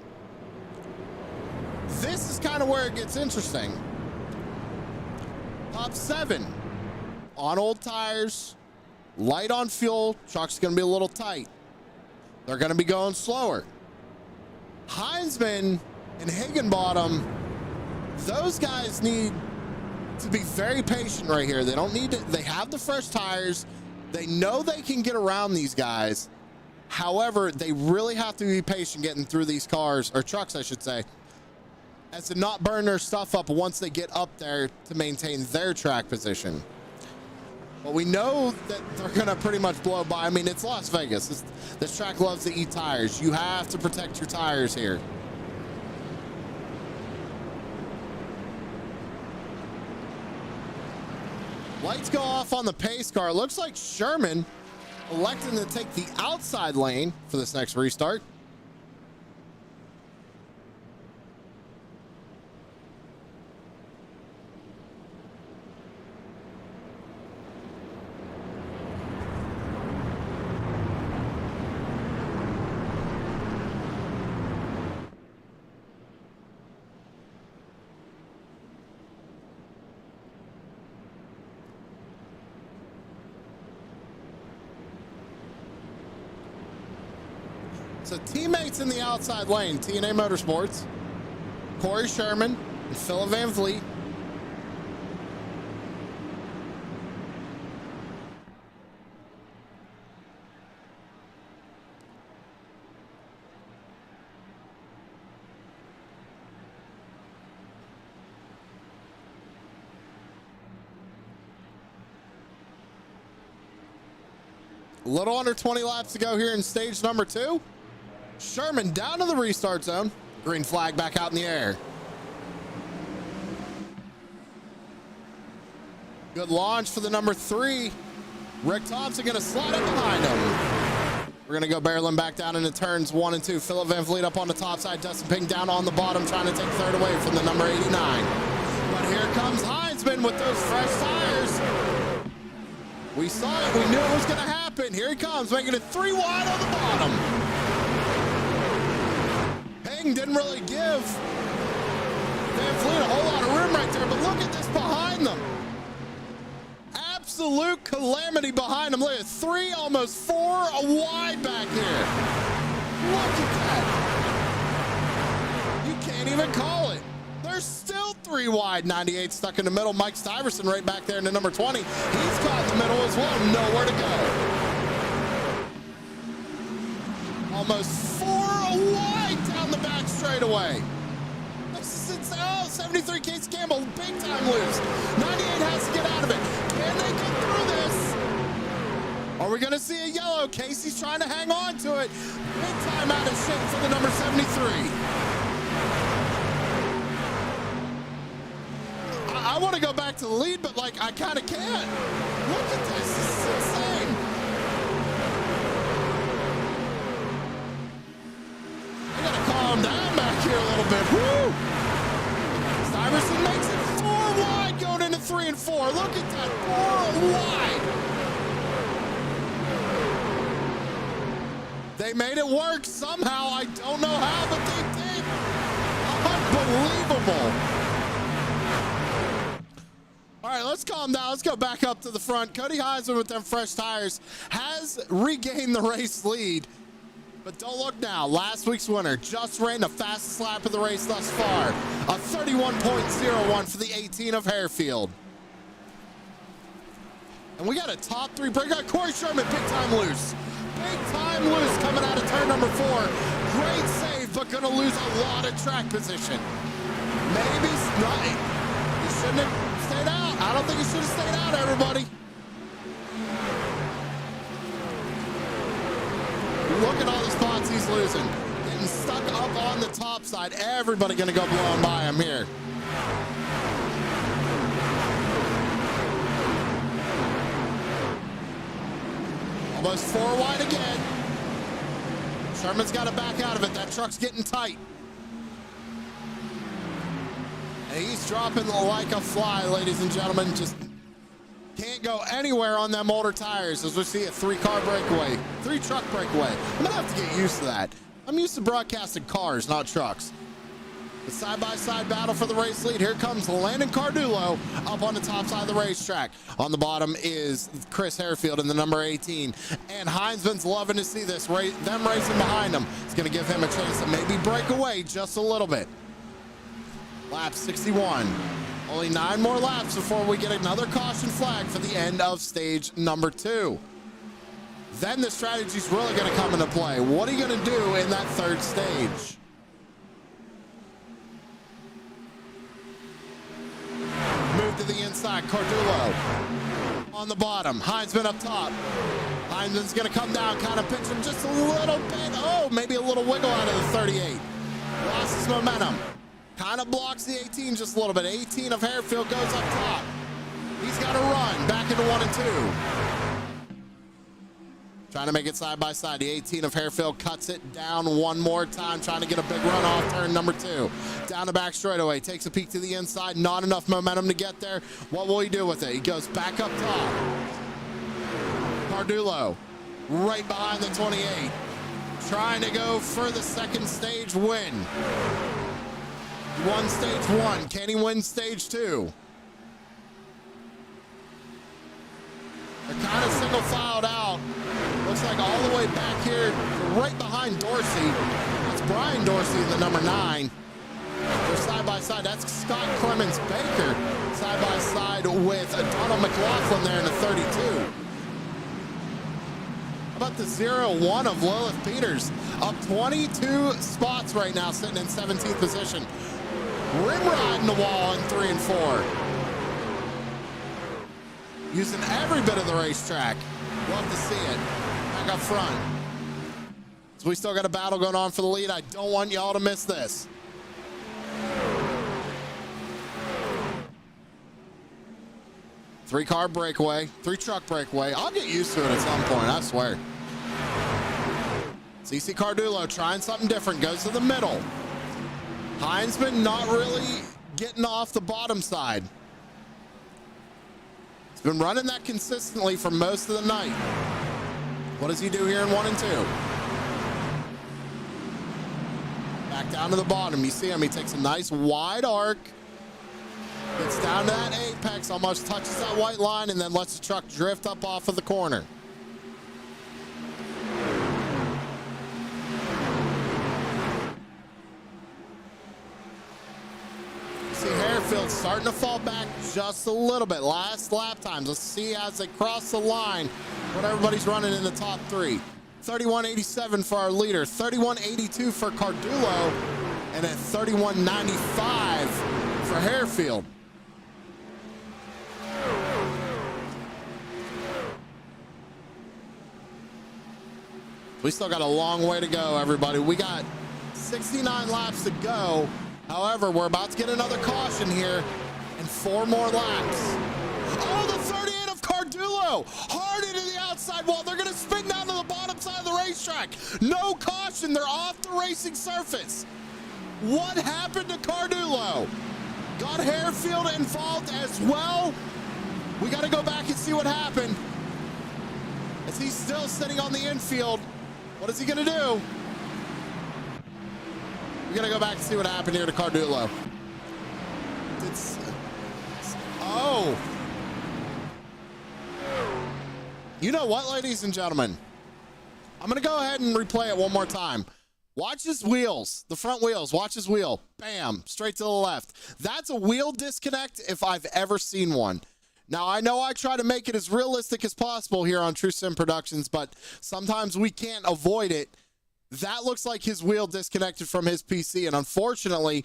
this is kind of where it gets interesting. Top 7 on old tires, light on fuel. Truck's going to be a little tight. They're going to be going slower. Heinzman and Higginbottom, those guys need to be very patient right here. They don't need to, they have the fresh tires. They know they can get around these guys. However, they really have to be patient getting through these cars, or trucks, I should say, as to not burn their stuff up once they get up there to maintain their track position. But we know that they're going to pretty much blow by. I mean, it's Las Vegas. This track loves to eat tires. You have to protect your tires here. Lights go off on the pace car. It looks like Sherman electing to take the outside lane for this next restart. So teammates in the outside lane, TNA Motorsports, Corey Sherman and Philip Van Vliet. A little under 20 laps to go here in stage number 2. Sherman down to the restart zone. Green flag back out in the air. Good launch for the number 3. Rick Thompson gonna slide it behind him. We're gonna go barreling back down into turns 1 and 2. Philip Van Vliet up on the top side. Dustin Pink down on the bottom, trying to take third away from the number 89. But here comes Heinzman with those fresh tires. We saw it. We knew it was gonna happen. Here he comes, making it 3 wide on the bottom. Ping didn't really give Van Vliet a whole lot of room right there, but look at this behind them. Absolute calamity behind them. Look at 3, almost 4 wide back there. Look at that. You can't even call it. There's still 3 wide. 98 stuck in the middle. Mike Stiverson right back there in the number 20. He's caught in the middle as well. Nowhere to go. Almost 4 wide down the back straightaway. This is insane. Oh, 73 Casey Campbell, big time loose. 98 has to get out of it. Can they get through this? Are we going to see a yellow? Casey's trying to hang on to it. Big time out of shape for the number 73. I want to go back to the lead, but like I kind of can't. Look at this. This is insane. I got to calm down back here a little bit. Woo! Stiverson makes it 4 wide going into 3 and 4. Look at that. 4 wide. They made it work somehow. I don't know how, but they did. Unbelievable. All right, let's calm down. Let's go back up to the front. Cody Heinzman with them fresh tires has regained the race lead. But don't look now. Last week's winner just ran the fastest lap of the race thus far. A 31.01 for the 18 of Harefield. And we got a top 3 break. Got Corey Sherman, big time loose. Big time loose coming out of turn number 4. Great save, but gonna lose a lot of track position. Maybe not. He shouldn't have stayed out. I don't think he should have stayed out, everybody. Look at all the spots he's losing. Getting stuck up on the top side. Everybody gonna go blowing by him here. Almost 4 wide again. Sherman's got to back out of it. That truck's getting tight. And he's dropping like a fly, ladies and gentlemen. Just can't go anywhere on them older tires as we see a 3-car breakaway, 3-truck breakaway. I'm gonna have to get used to that. I'm used to broadcasting cars, not trucks. The side-by-side battle for the race lead. Here comes Landon Cardullo up on the top side of the racetrack. On the bottom is Chris Harefield in the number 18. And Heinzman's loving to see this, them racing behind him. It's gonna give him a chance to maybe break away just a little bit. Lap 61. Only 9 more laps before we get another caution flag for the end of stage number 2. Then the strategy's really going to come into play. What are you going to do in that 3rd stage? Move to the inside. Cardullo on the bottom. Heinzman up top. Heinzman's going to come down, kind of pinch him just a little bit. Oh, maybe a little wiggle out of the 38. Lost his momentum. Kind of blocks the 18 just a little bit. 18 of Harefield goes up top. He's got to run back into 1 and 2. Trying to make it side by side. The 18 of Harefield cuts it down one more time, trying to get a big run off turn number 2. Down the back straightaway, takes a peek to the inside. Not enough momentum to get there. What will he do with it? He goes back up top. Cardullo right behind the 28. Trying to go for the 2nd stage win. Won stage 1. Can he win stage 2? They're kind of single filed out. looks like all the way back here, right behind Dorsey. That's Brian Dorsey in the number 9. They're side by side. That's Scott Clemens Baker side by side with Donald McLaughlin there in the 32. How about the 0-1 of Lilith Peters? Up 22 spots right now, sitting in 17th position. Rimrod the wall in 3 and 4. Using every bit of the racetrack. Love to see it. Back up front. So we still got a battle going on for the lead. I don't want y'all to miss this. Three-car breakaway, 3-truck breakaway. I'll get used to it at some point, I swear. CC Cardullo trying something different, goes to the middle. Heinzman not really getting off the bottom side. He's been running that consistently for most of the night. What does he do here in 1 and 2? Back down to the bottom. You see him, he takes a nice wide arc. Gets down to that apex, almost touches that white line, and then lets the truck drift up off of the corner. See Harefield starting to fall back just a little bit. Last lap times. Let's see as they cross the line what everybody's running in the top 3. 31.87 for our leader, 31.82 for Cardullo, and at 31.95 for Harefield. We still got a long way to go, everybody. We got 69 laps to go. However, we're about to get another caution here and 4 more laps. Oh, the 38 of Cardullo, hard into the outside wall. They're going to spin down to the bottom side of the racetrack. No caution. They're off the racing surface. What happened to Cardullo? Got Harefield involved as well. We got to go back and see what happened. As he's still sitting on the infield. What is he going to do? We got to go back and see what happened here to Cardullo. Oh. You know what, ladies and gentlemen? I'm going to go ahead and replay it one more time. Watch his wheels, the front wheels. Watch his wheel. Bam, straight to the left. That's a wheel disconnect if I've ever seen one. Now, I know I try to make it as realistic as possible here on True Sim Productions, but sometimes we can't avoid it. That looks like his wheel disconnected from his PC, and unfortunately,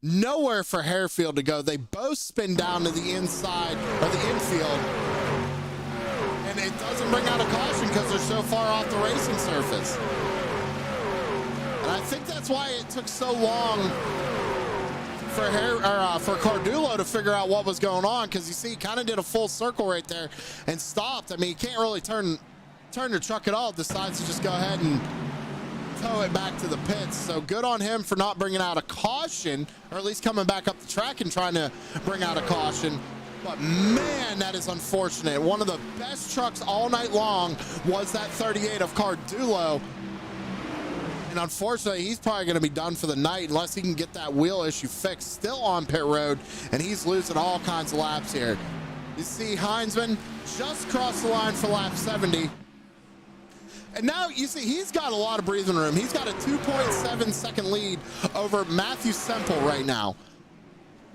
nowhere for Harefield to go. They both spin down to the inside, or the infield, and it doesn't bring out a caution because they're so far off the racing surface. And I think that's why it took so long for Cardullo to figure out what was going on, because you see he kind of did a full circle right there and stopped. I mean, he can't really turn the truck at all. Decides to just go ahead and tow it back to the pits. So good on him for not bringing out a caution, or at least coming back up the track and trying to bring out a caution. But man, that is unfortunate. One of the best trucks all night long was that 38 of Cardullo. And unfortunately, he's probably going to be done for the night unless he can get that wheel issue fixed. Still on pit road, and he's losing all kinds of laps here. You see Heinzman just crossed the line for lap 70. And now you see he's got a lot of breathing room. He's got a 2.7 second lead over Matthew Semple right now.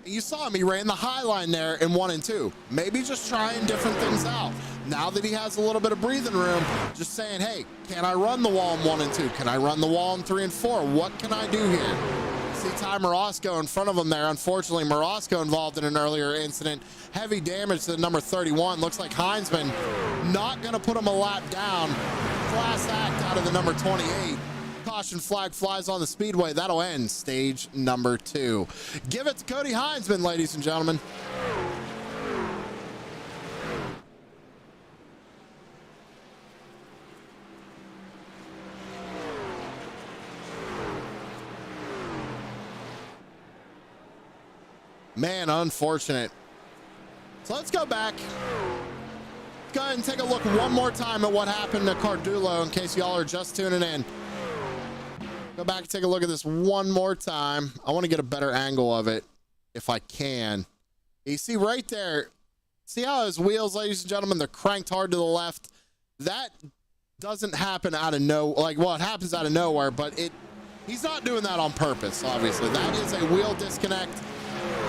You saw him, he ran the high line there in 1 and 2. Maybe just trying different things out. Now that he has a little bit of breathing room, just saying, hey, can I run the wall in 1 and 2? Can I run the wall in 3 and 4? What can I do here? See Ty Marosco in front of him there. Unfortunately, Marosco involved in an earlier incident. Heavy damage to the number 31. Looks like Heinzman not going to put him a lap down. Class act out of the number 28. Caution flag flies on the speedway. That'll end stage number 2. Give it to Cody Heinzman, ladies and gentlemen. Man, unfortunate. So let's go back. Let's go ahead and take a look one more time at what happened to Cardullo in case y'all are just tuning in. Go back and take a look at this one more time. I want to get a better angle of it if I can. You see right there, see how his wheels, ladies and gentlemen, they're cranked hard to the left. That doesn't happen out of it happens out of nowhere, but he's not doing that on purpose, obviously. That is a wheel disconnect,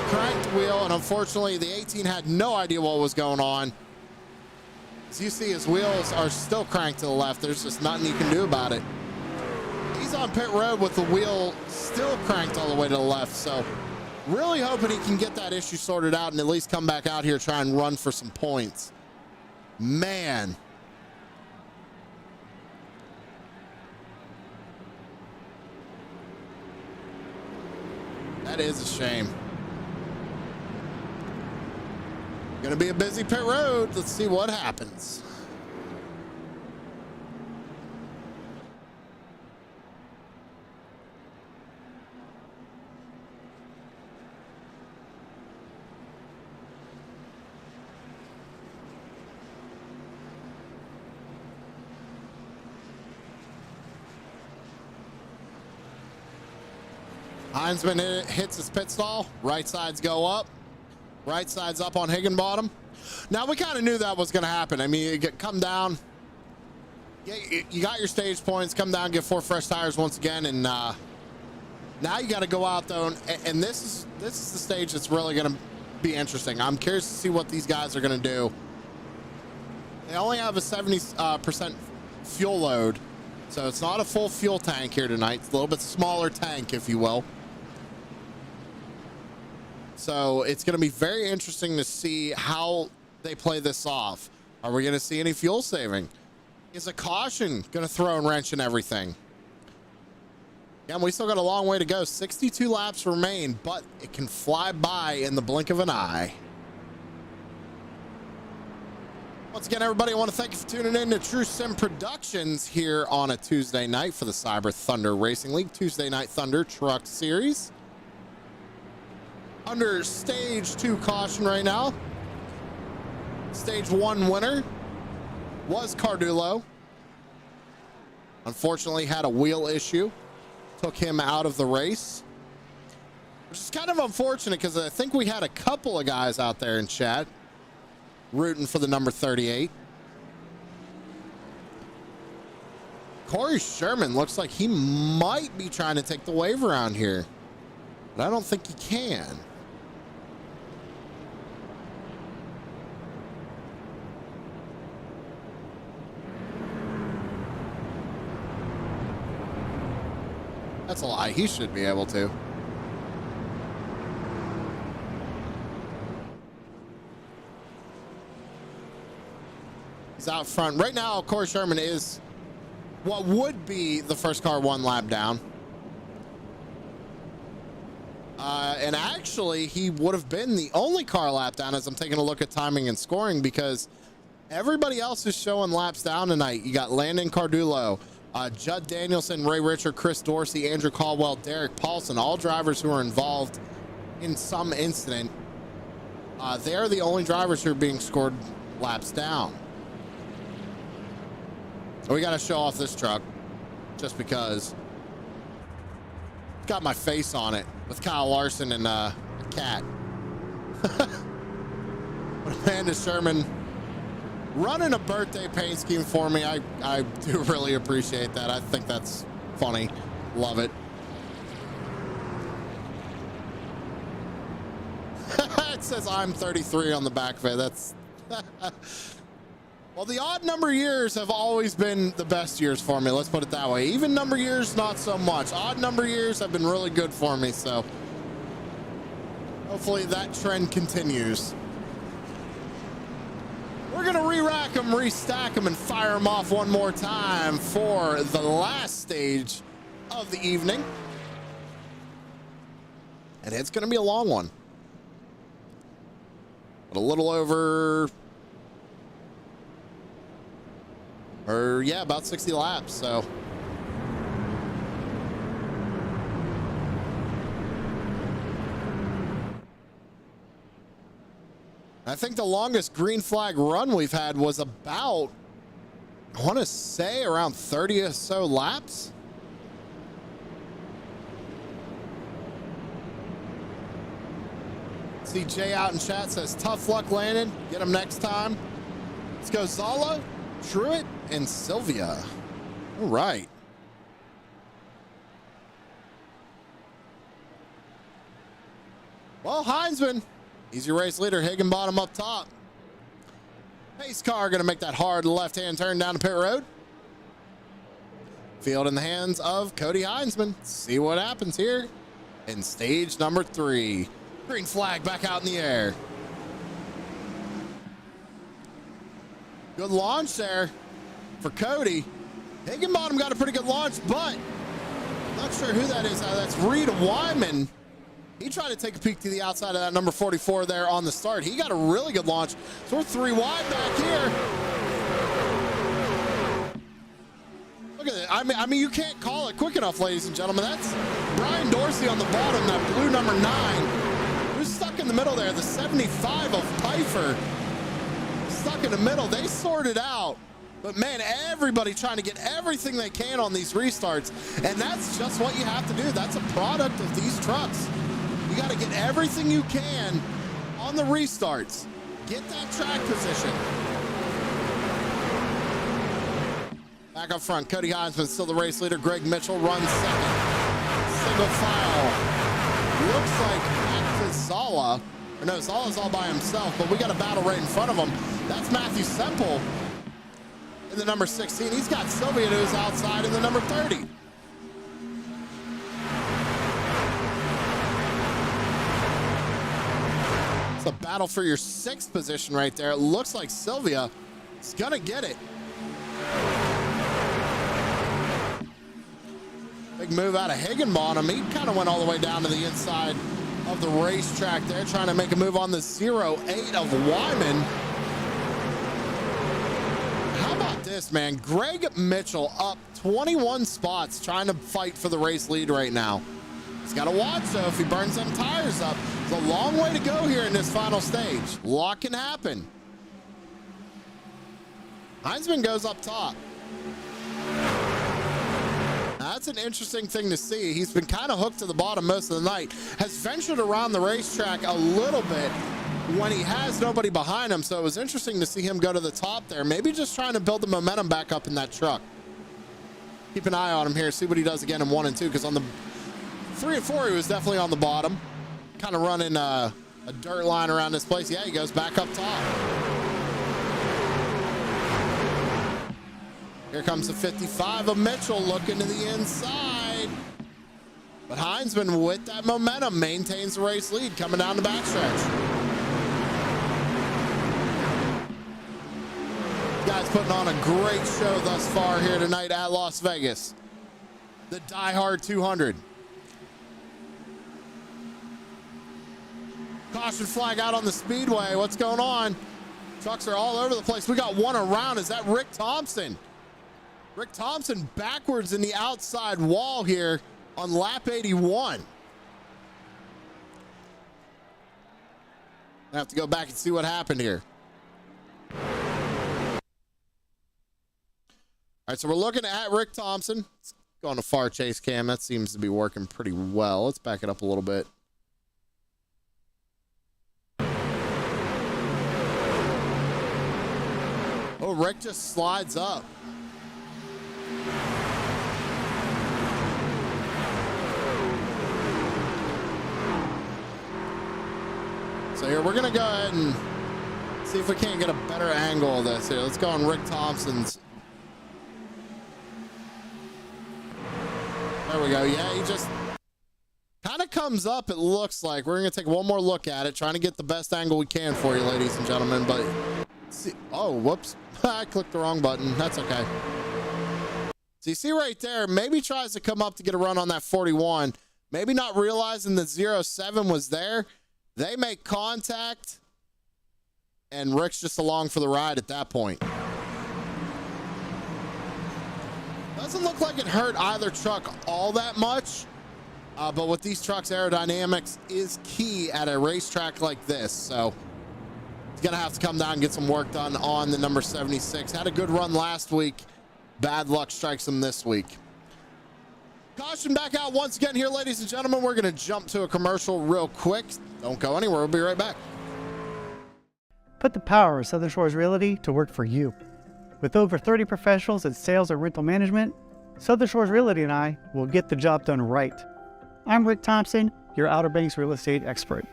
cranked wheel, and unfortunately the 18 had no idea what was going on. As you see, his wheels are still cranked to the left. There's just nothing you can do about it. He's on pit road with the wheel still cranked all the way to the left, so really hoping he can get that issue sorted out and at least come back out here, try and run for some points. Man. That is a shame. Gonna be a busy pit road. Let's see what happens. Heinzman hits his pit stall. Right sides go up. Right side's up on Higginbottom. Now, we kind of knew that was going to happen. I mean, you come down. You got your stage points. Come down, get 4 fresh tires once again. And now you got to go out, though. And this is the stage that's really going to be interesting. I'm curious to see what these guys are going to do. They only have a 70% fuel load. So it's not a full fuel tank here tonight. It's a little bit smaller tank, if you will. So it's going to be very interesting to see how they play this off. Are we going to see any fuel saving? Is a caution going to throw a wrench in everything? Yeah, we still got a long way to go. 62 laps remain, but it can fly by in the blink of an eye. Once again, everybody, I want to thank you for tuning in to True Sim Productions here on a Tuesday night for the Cyber Thunder Racing League Tuesday Night Thunder Truck Series. Under stage 2 caution right now. Stage 1 winner was Cardulo. Unfortunately, had a wheel issue. Took him out of the race. Which is kind of unfortunate because I think we had a couple of guys out there in chat rooting for the number 38. Corey Sherman looks like he might be trying to take the wave around here, but I don't think he can. That's a lie. He should be able to. He's out front. Right now, Corey Sherman is what would be the first car 1 lap down. And actually, he would have been the only car lap down as I'm taking a look at timing and scoring, because everybody else is showing laps down tonight. You got Landon Cardulo, Judd Danielson, Ray Richard, Chris Dorsey, Andrew Caldwell, Derek Paulson, all drivers who are involved in some incident. They're the only drivers who are being scored laps down. We got to show off this truck just because it's got my face on it with Kyle Larson and a cat. But Amanda Sherman running a birthday paint scheme for me. I do really appreciate that. I think that's funny. Love it. It says I'm 33 on the back of it. That's well, the odd number years have always been the best years for me. Let's put it that way. Even number years, not so much. Odd number years have been really good for me. So hopefully that trend continues. We're going to re-rack them, restack them, and fire them off one more time for the last stage of the evening. And it's going to be a long one. But a little over, or yeah, about 60 laps. So I think the longest green flag run we've had was about, I want to say, around 30 or so laps. See Jay out in chat says, tough luck, Landon. Get him next time. Let's go Zalo. Truett and Sylvia. All right. Well, Heinzman, he's your race leader. Higginbottom up top. Pace car going to make that hard left-hand turn down the pit road. Field in the hands of Cody Heinzman. See what happens here in stage number 3. Green flag back out in the air. Good launch there for Cody. Higginbottom got a pretty good launch, but not sure who that is. That's Reed Wyman. He tried to take a peek to the outside of that number 44 there on the start. He got a really good launch. So we're 3 wide back here. Look at it. I mean, you can't call it quick enough, ladies and gentlemen. That's Brian Dorsey on the bottom, that blue number 9. Who's stuck in the middle there? The 75 of Pfeiffer. Stuck in the middle. They sorted out. But man, everybody trying to get everything they can on these restarts. And that's just what you have to do. That's a product of these trucks. You got to get everything you can on the restarts. Get that track position. Back up front, Cody Heinzman still the race leader. Greg Mitchell runs second. Single file. Looks like back to Zala. Or no, Zala's all by himself, but we got a battle right in front of him. That's Matthew Semple in the number 16. He's got Sylvia who's outside in the number 30. A battle for your 6th position right there. It looks like Sylvia is gonna get it. Big move out of Higginbottom. He kind of went all the way down to the inside of the racetrack there, trying to make a move on the 08 of Wyman. How about this, man? Greg Mitchell up 21 spots trying to fight for the race lead right now. He's got to watch, though, if he burns them tires up. It's a long way to go here in this final stage. A lot can happen. Heinzman goes up top. That's an interesting thing to see. He's been kind of hooked to the bottom most of the night. Has ventured around the racetrack a little bit when he has nobody behind him. So it was interesting to see him go to the top there. Maybe just trying to build the momentum back up in that truck. Keep an eye on him here. See what he does again in 1 and 2. Because on the 3 and 4, he was definitely on the bottom. Kind of running a dirt line around this place. Yeah, he goes back up top. Here comes the 55 of Mitchell looking to the inside. But Heinzman, with that momentum, maintains the race lead coming down the backstretch. Guys putting on a great show thus far here tonight at Las Vegas. The Die Hard 200. Caution flag out on the speedway. What's going on? Trucks are all over the place. We got one around. Is that Rick Thompson? Rick Thompson backwards in the outside wall here on lap 81. I have to go back and see what happened here. All right, so we're looking at Rick Thompson. Let's go on to far chase cam. That seems to be working pretty well. Let's back it up a little bit. Oh, Rick just slides up. So here, we're going to go ahead and see if we can't get a better angle of this here. Let's go on Rick Thompson's. There we go. Yeah, he just kind of comes up, it looks like. We're going to take one more look at it, trying to get the best angle we can for you, ladies and gentlemen. But see, oh, whoops. I clicked the wrong button. That's okay. So you see right there, maybe tries to come up to get a run on that 41. Maybe not realizing that 07 was there. They make contact, and Rick's just along for the ride at that point. Doesn't look like it hurt either truck all that much, but with these trucks, aerodynamics is key at a racetrack like this. So he's going to have to come down and get some work done on the number 76. Had a good run last week. Bad luck strikes him this week. Caution back out once again here, ladies and gentlemen. We're going to jump to a commercial real quick. Don't go anywhere. We'll be right back. Put the power of Southern Shores Realty to work for you. With over 30 professionals in sales and rental management, Southern Shores Realty and I will get the job done right. I'm Rick Thompson, your Outer Banks real estate expert.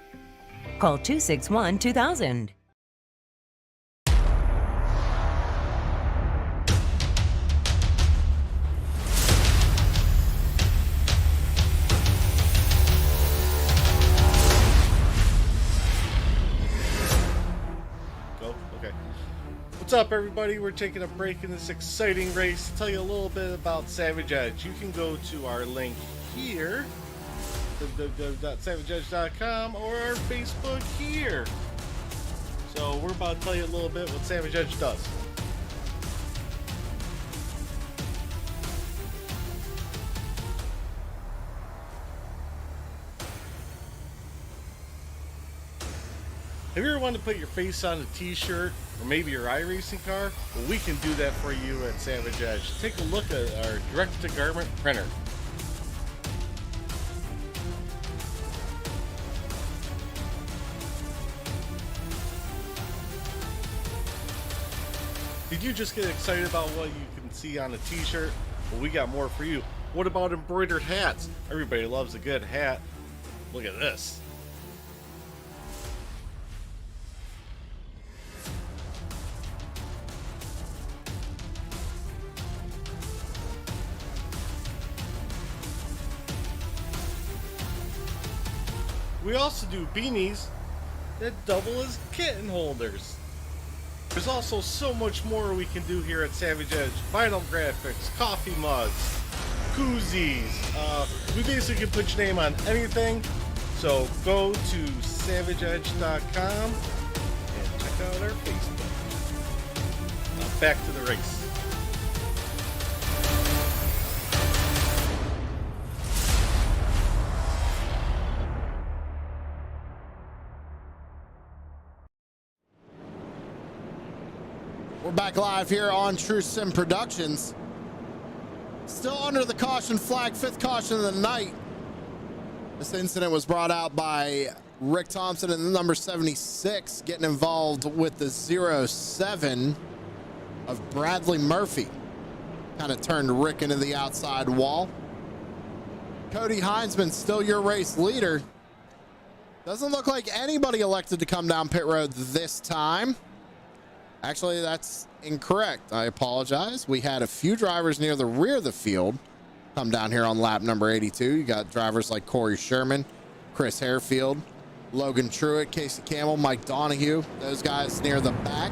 Call 261 2000. What's up, everybody? We're taking a break in this exciting race to tell you a little bit about Savage Edge. You can go to our link here, www.savageedge.com, or our Facebook here. So we're about to tell you a little bit what Savage Edge does. Have you ever wanted to put your face on a t-shirt or maybe your iRacing car? Well, we can do that for you at Savage Edge. Take a look at our direct-to-garment printer. Did you just get excited about what you can see on a t-shirt? Well, we got more for you. What about embroidered hats? Everybody loves a good hat. Look at this. We also do beanies that double as kitten holders. There's also so much more we can do here at Savage Edge. Vinyl graphics, coffee mugs, koozies. We basically can put your name on anything. So go to savageedge.com and check out our Facebook. Now back to the race. We're back live here on True Sim Productions. Still under the caution flag, fifth caution of the night. This incident was brought out by Rick Thompson and the number 76 getting involved with the 07 of Bradley Murphy. Kind of turned Rick into the outside wall. Cody Heinzman, still your race leader. Doesn't look like anybody elected to come down pit road this time. Actually, that's incorrect. I apologize. We had a few drivers near the rear of the field come down here on lap number 82. You got drivers like Corey Sherman, Chris Harefield, Logan Truitt, Casey Campbell, Mike Donahue. Those guys near the back.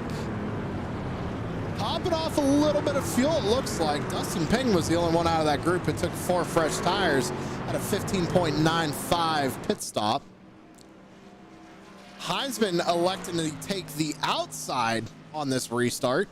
Popping off a little bit of fuel, it looks like. Dustin Ping was the only one out of that group who took 4 fresh tires at a 15.95 pit stop. Heinzman electing to take the outside on this restart.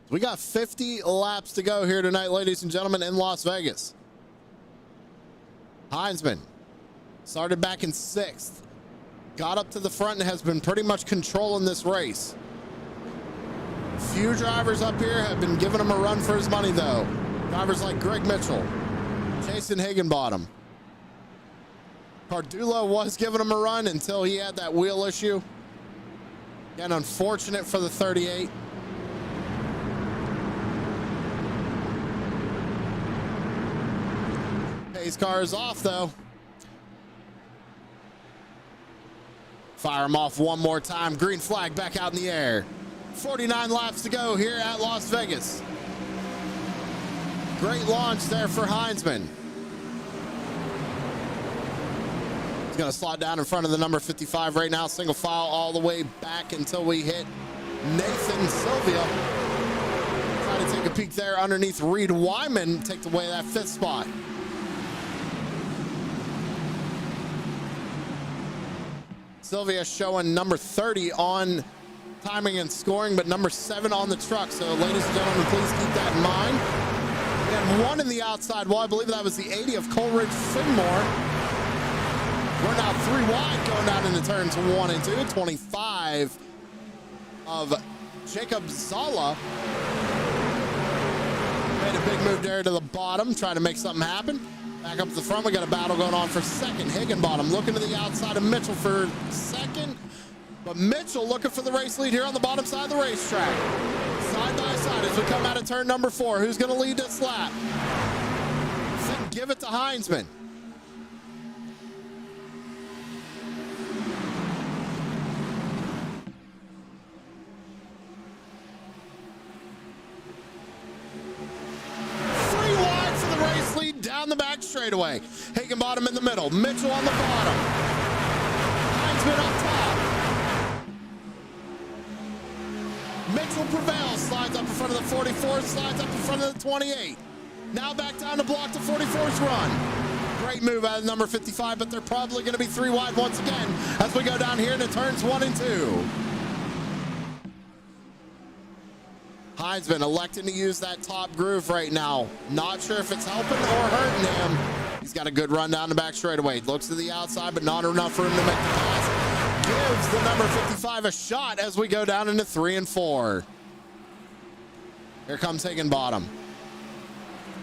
We got 50 laps to go here tonight, ladies and gentlemen, in Las Vegas. Heinzman started back in 6th, got up to the front and has been pretty much controlling this race. Few drivers up here have been giving him a run for his money, though. Drivers like Greg Mitchell, Jason Higginbottom. Cardullo was giving him a run until he had that wheel issue. Again, unfortunate for the 38. Pace car is off, though. Fire him off one more time. Green flag back out in the air. 49 laps to go here at Las Vegas. Great launch there for Heinzman. He's going to slot down in front of the number 55 right now. Single file all the way back until we hit Nathan Sylvia. Try to take a peek there underneath Reed Wyman. Take away that 5th spot. Sylvia showing number 30 on timing and scoring, but number 7 on the truck. So, ladies and gentlemen, please keep that in mind. We had 1 in the outside wall. I believe that was the 80 of Coleridge Finmore. We're now 3 wide going down into turns 1 and 2. 25 of Jacob Zala. Made a big move there to the bottom, trying to make something happen. Back up to the front, we got a battle going on for second. Higginbottom looking to the outside of Mitchell for second. But Mitchell looking for the race lead here on the bottom side of the racetrack. Side by side as we come out of turn number 4. Who's going to lead this lap? Then give it to Heinzman. Down the back straightaway. Higginbottom in the middle. Mitchell on the bottom. Heinzman up top. Mitchell prevails. Slides up in front of the 44. Slides up in front of the 28. Now back down to block the 44's run. Great move out of number 55, but they're probably going to be 3 wide once again as we go down here into turns 1 and 2. Heinzman electing to use that top groove right now. Not sure if it's helping or hurting him. He's got a good run down the back straightaway. Looks to the outside, but not enough for him to make the pass. Gives the number 55 a shot as we go down into 3 and 4. Here comes Higginbottom.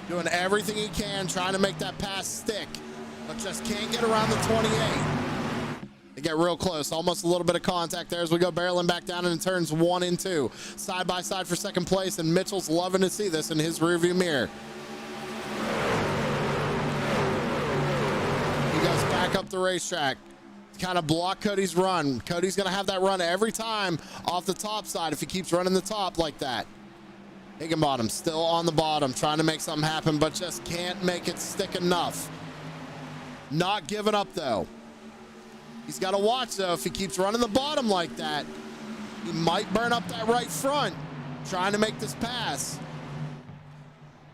Doing everything he can, trying to make that pass stick, but just can't get around the 28. They get real close, almost a little bit of contact there as we go barreling back down into turns 1 and 2. Side by side for second place, and Mitchell's loving to see this in his rearview mirror. He goes back up the racetrack to kind of block Cody's run. Cody's going to have that run every time off the top side if he keeps running the top like that. Higginbottom still on the bottom, trying to make something happen, but just can't make it stick enough. Not giving up, though. He's got to watch, though. If he keeps running the bottom like that, he might burn up that right front trying to make this pass.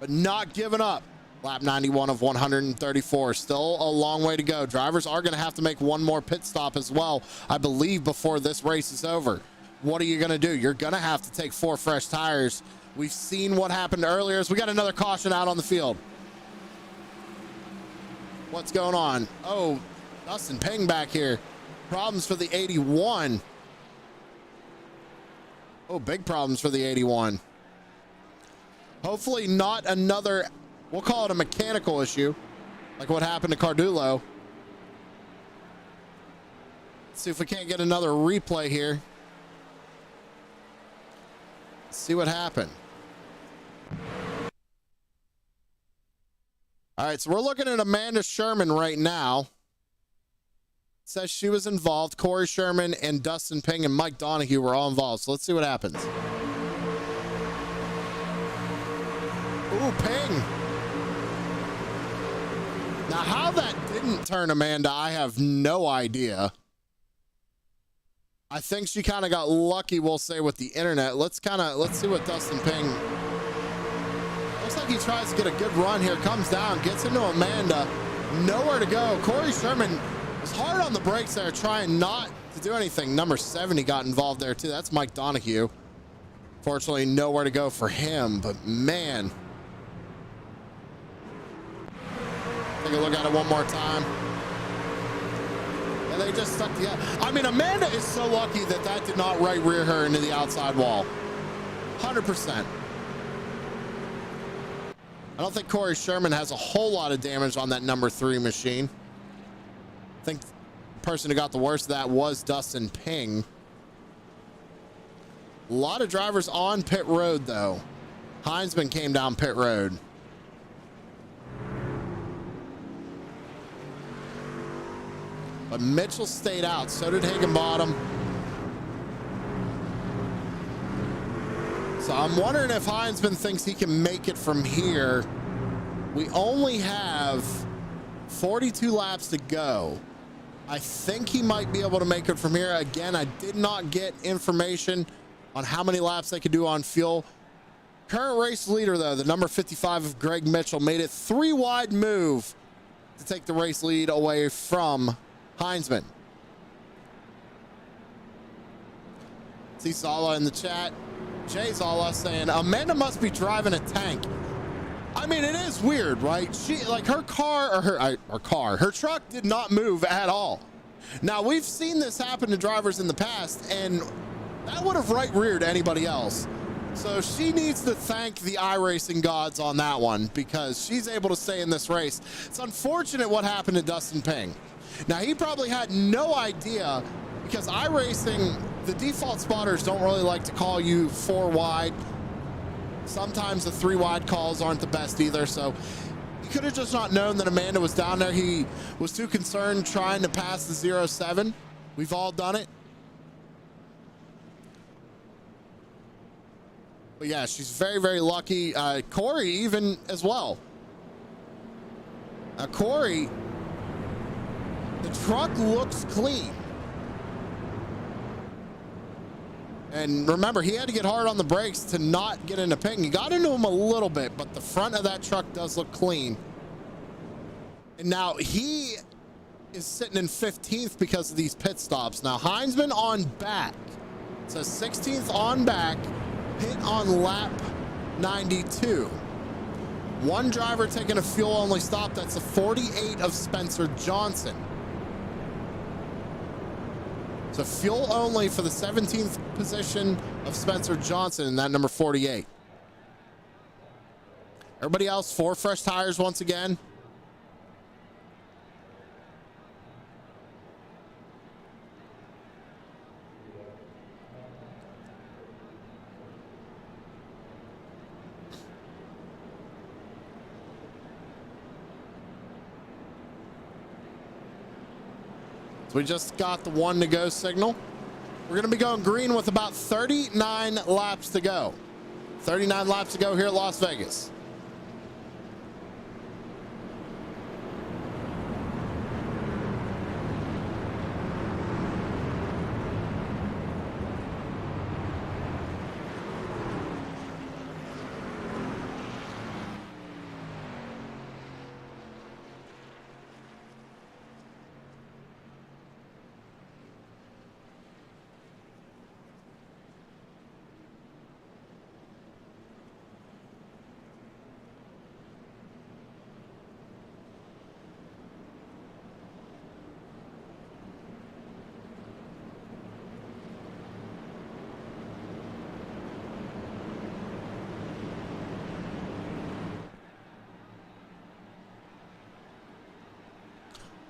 But not giving up. Lap 91 of 134. Still a long way to go. Drivers are going to have to make one more pit stop as well, I believe, before this race is over. What are you going to do? You're going to have to take 4 fresh tires. We've seen what happened earlier. So we got another caution out on the field. What's going on? Oh, Dustin Ping back here. Problems for the 81. Oh, big problems for the 81. Hopefully not another, we'll call it a mechanical issue, like what happened to Cardulo. Let's see if we can't get another replay here. Let's see what happened. All right, so we're looking at Amanda Sherman right now. Says she was involved. Corey Sherman and Dustin Ping and Mike Donahue were all involved. So let's see what happens. Ooh, Ping. Now, how that didn't turn Amanda, I have no idea. I think she kind of got lucky, we'll say, with the internet. Let's see what Dustin Ping. Looks like he tries to get a good run here. Comes down, gets into Amanda. Nowhere to go. Corey Sherman was hard on the brakes there, trying not to do anything. Number 70 got involved there too. That's Mike Donahue. Fortunately, nowhere to go for him, but man. Take a look at it one more time. And they just stuck together. I mean, Amanda is so lucky that that did not right rear her into the outside wall. 100%. I don't think Corey Sherman has a whole lot of damage on that number 3 machine. I think the person who got the worst of that was Dustin Ping. A lot of drivers on pit road, though. Heinzman came down pit road. But Mitchell stayed out. So did Higginbottom. So I'm wondering if Heinzman thinks he can make it from here. We only have 42 laps to go. I think he might be able to make it from here. Again, I did not get information on how many laps they could do on fuel. Current race leader, though, the number 55 of Greg Mitchell, made it 3 wide move to take the race lead away from Heinzman. See Zala in the chat. Jay Zala saying, Amanda must be driving a tank. I mean, it is weird, right? She, like, her truck did not move at all. Now, we've seen this happen to drivers in the past, and that would have right reared anybody else. So she needs to thank the iRacing gods on that one, because she's able to stay in this race. It's unfortunate what happened to Dustin Ping. Now, he probably had no idea, because iRacing, the default spotters don't really like to call you 4 wide. Sometimes the 3 wide calls aren't the best either. So he could have just not known that Amanda was down there. He was too concerned trying to pass the 07. We've all done it. But yeah, she's very, very lucky. Corey even as well. Now, Corey, the truck looks clean. And remember, he had to get hard on the brakes to not get into Ping. He got into him a little bit, but the front of that truck does look clean. And now he is sitting in 15th because of these pit stops. Now, Heinzman on back. So 16th on back, pit on lap 92. One driver taking a fuel-only stop. That's a 48 of Spencer Johnson. So fuel only for the 17th position of Spencer Johnson in that number 48. Everybody else, 4 fresh tires once again. We just got the 1 to go signal. We're going to be going green with about 39 laps to go. 39 laps to go here at Las Vegas.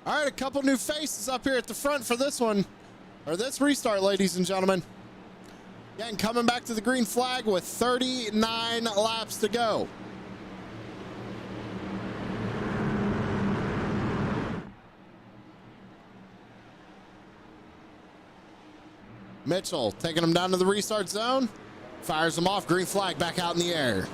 All right, a couple new faces up here at the front for this one, or this restart, ladies and gentlemen. Again, coming back to the green flag with 39 laps to go. Mitchell taking him down to the restart zone, fires him off, green flag back out in the air.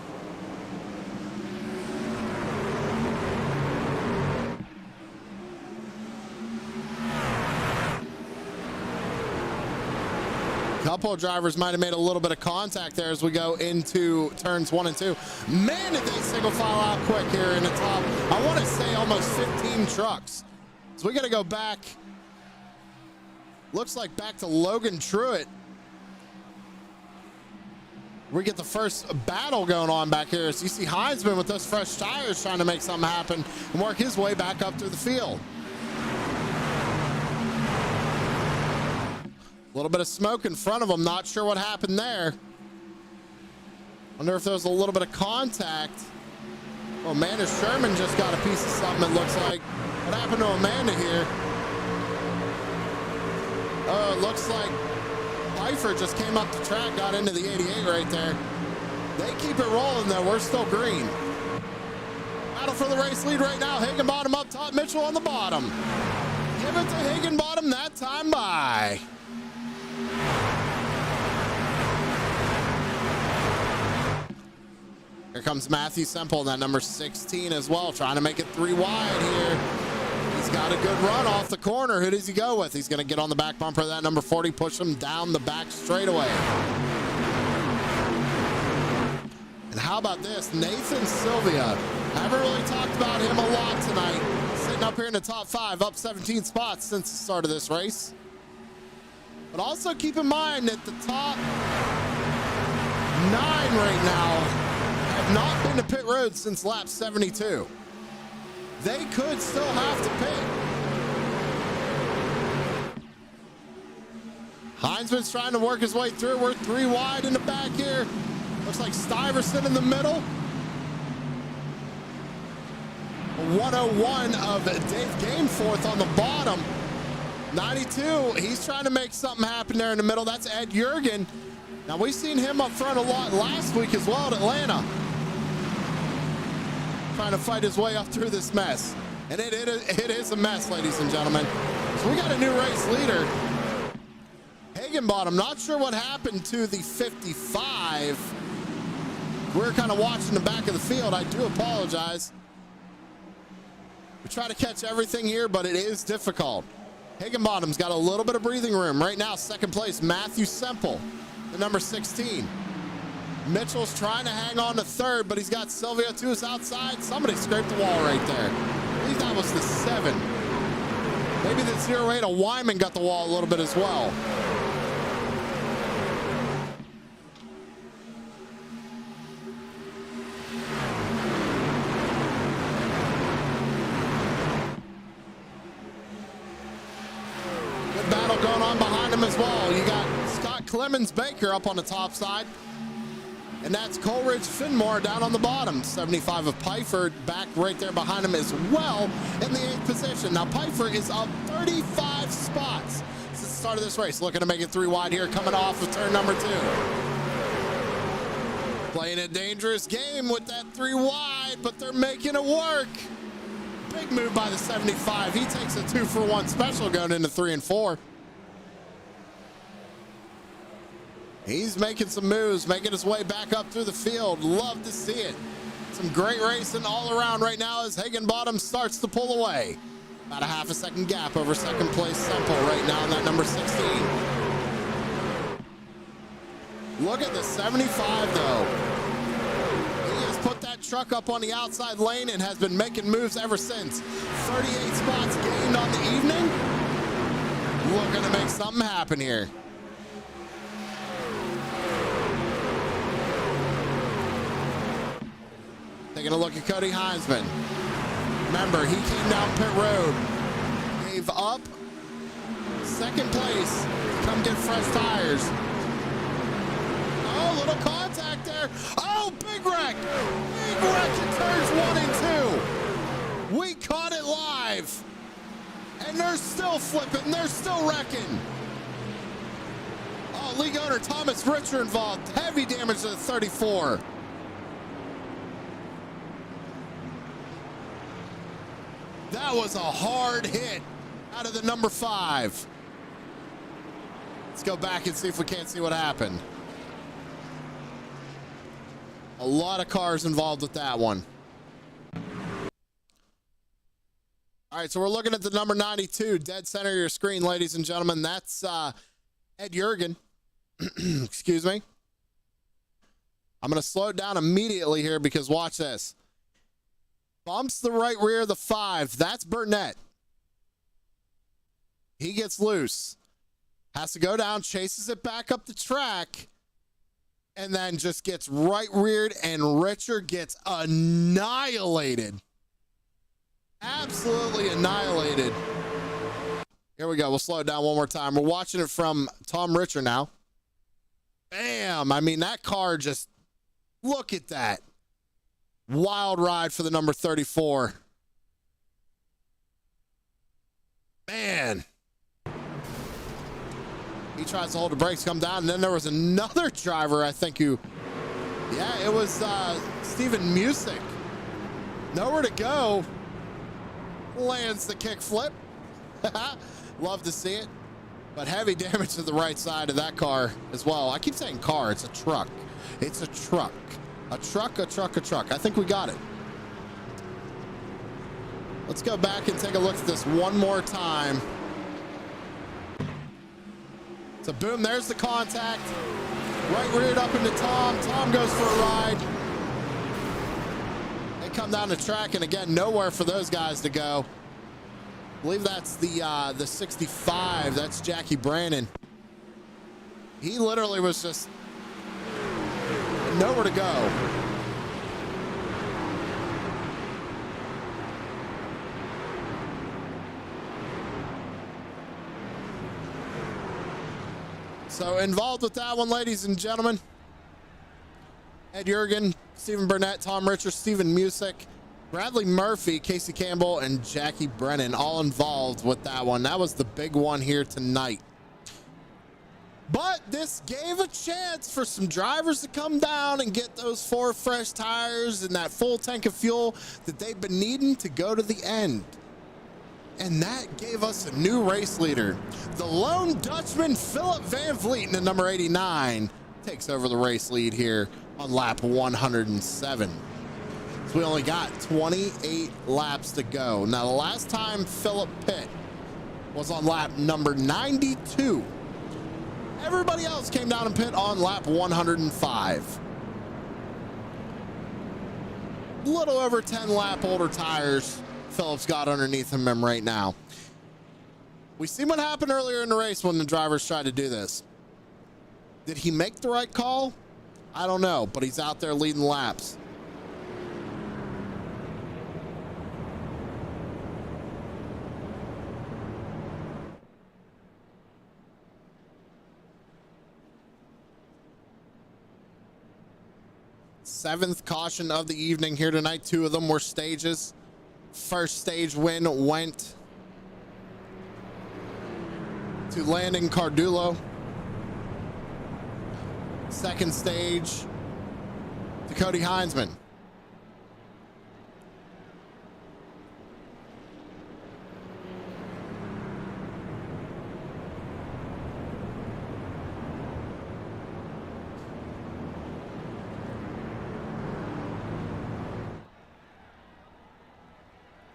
Couple of drivers might have made a little bit of contact there as we go into turns 1 and 2. Man, did they single file out quick here in the top, I want to say almost 15 trucks. So we got to go back. Looks like back to Logan Truitt. We get the first battle going on back here. So you see Heinzman with those fresh tires trying to make something happen and work his way back up through the field. A little bit of smoke in front of him. Not sure what happened there. Wonder if there was a little bit of contact. Oh, Amanda Sherman just got a piece of something, it looks like. What happened to Amanda here? Oh, it looks like Pfeiffer just came up the track, got into the 88 right there. They keep it rolling, though. We're still green. Battle for the race lead right now. Higginbottom up top, Mitchell on the bottom. Give it to Higginbottom that time by. Here comes Matthew Semple in that number 16 as well, trying to make it 3 wide here. He's got a good run off the corner. Who does he go with? He's going to get on the back bumper of that number 40, push him down the back straightaway. And how about this? Nathan Sylvia. Haven't really talked about him a lot tonight. Sitting up here in the top 5, up 17 spots since the start of this race. But also keep in mind that the top 9 right now have not been to pit road since lap 72. They could still have to pit. Heinzman's trying to work his way through. We're 3 wide in the back here. Looks like Stuyvesant in the middle. 101 of Dave Gameforth on the bottom. 92, he's trying to make something happen there in the middle. That's Ed Jurgen. Now, we've seen him up front a lot last week as well at Atlanta. Trying to fight his way up through this mess. And it is a mess, ladies and gentlemen. So we got a new race leader. Higginbottom, not sure what happened to the 55. We're kind of watching the back of the field. I do apologize. We try to catch everything here, but it is difficult. Higginbottom's got a little bit of breathing room. Right now, second place, Matthew Semple, the number 16. Mitchell's trying to hang on to third, but he's got Silvio to his outside. Somebody scraped the wall right there. I believe that was the 7. Maybe the 08 of Wyman got the wall a little bit as well. Battle going on behind him as well. You got Scott Clemens Baker up on the top side, and that's Coleridge Finmore down on the bottom. 75 of Pfeiffer back right there behind him as well in the 8th position. Now Pfeiffer is up 35 spots since the start of this race, looking to make it 3 wide here, coming off of turn number 2. Playing a dangerous game with that 3 wide, but they're making it work. Big move by the 75. He takes a 2-for-1 special going into 3 and 4. He's making some moves, making his way back up through the field. Love to see it. Some great racing all around right now as Higginbottom starts to pull away. About a half a second gap over second place Semple right now in that number 16. Look at the 75 though. Put that truck up on the outside lane and has been making moves ever since. 38 spots gained on the evening. Looking to make something happen here. Taking a look at Cody Heinzman. Remember, he came down pit road, gave up second place to come get fresh tires. Oh, little contact there. Oh, big wreck. Big wreck in turns 1 and 2. We caught it live. And they're still flipping. They're still wrecking. Oh, league owner Thomas Richer involved. Heavy damage to the 34. That was a hard hit out of the number 5. Let's go back and see if we can't see what happened. A lot of cars involved with that one. All right, so we're looking at the number 92, dead center of your screen, ladies and gentlemen. That's Ed Jurgen. Excuse me. I'm going to slow it down immediately here because watch this. Bumps the right rear of the 5. That's Burnett. He gets loose. Has to go down, chases it back up the track, and then just gets right reared, and Richer gets annihilated. Absolutely annihilated. Here we go. We'll slow it down one more time. We're watching it from Tom Richer now. Bam. I mean, that car just, look at that. Wild ride for the number 34. Man. He tries to hold the brakes, come down, and then there was another driver, I think, who, yeah, it was Steven Music. Nowhere to go. Lands the kick flip. Love to see it. But heavy damage to the right side of that car as well. I keep saying car, it's a truck. It's a truck. A truck, a truck, a truck. I think we got it. Let's go back and take a look at this one more time. So boom, there's the contact. Right reared up into Tom. Tom goes for a ride. They come down the track, and again, nowhere for those guys to go. I believe that's the 65. That's Jackie Brannon. He literally was just nowhere to go. So involved with that one, ladies and gentlemen, Ed Jurgen, Stephen Burnett, Tom Richards, Stephen Musick, Bradley Murphy, Casey Campbell, and Jackie Brennan all involved with that one. That was the big one here tonight. But this gave a chance for some drivers to come down and get those 4 fresh tires and that full tank of fuel that they've been needing to go to the end. And that gave us a new race leader. The lone Dutchman, Philip Van Vliet, in number 89, takes over the race lead here on lap 107. So we only got 28 laps to go. Now, the last time Philip pit was on lap number 92. Everybody else came down and pit on lap 105. A little over 10 lap older tires Philip's got underneath him right now. We seen what happened earlier in the race when the drivers tried to do this. Did he make the right call? I don't know, but he's out there leading laps. Seventh caution of the evening here tonight. 2 of them were stages. First stage win went to Landon Cardulo. Second stage to Cody Heinzman.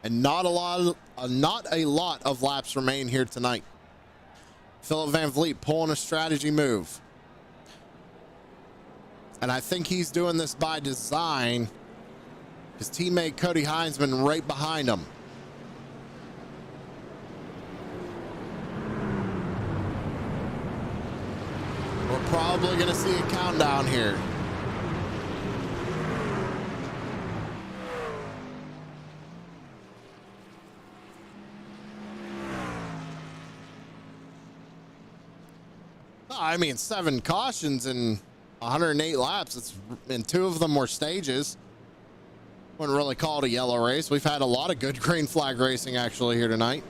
And not a lot of laps remain here tonight. Philip Van Vliet pulling a strategy move. And I think he's doing this by design. His teammate Cody Heinzman right behind him. We're probably going to see a countdown here. I mean, 7 cautions and 108 laps. And 2 of them were stages. Wouldn't really call it a yellow race. We've had a lot of good green flag racing actually here tonight.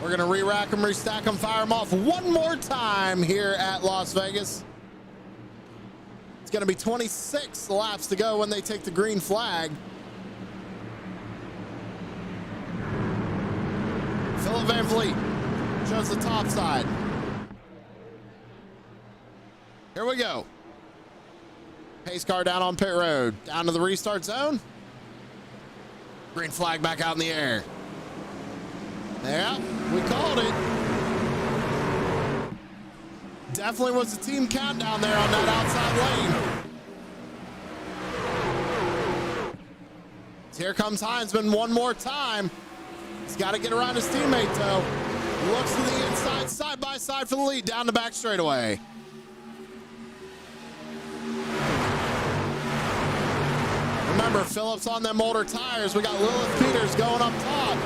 We're going to re-rack them, restack them, fire them off one more time here at Las Vegas. It's going to be 26 laps to go when they take the green flag. Philip Van Vliet shows the top side. Here we go. Pace car down on pit road. Down to the restart zone. Green flag back out in the air. Yeah, we called it. Definitely was a team countdown there on that outside lane. So here comes Heinzman one more time. He's got to get around his teammate though. Looks to the inside, side by side for the lead, down the back straightaway. Remember, Phillips on them older tires. We got Lilith Peters going up top.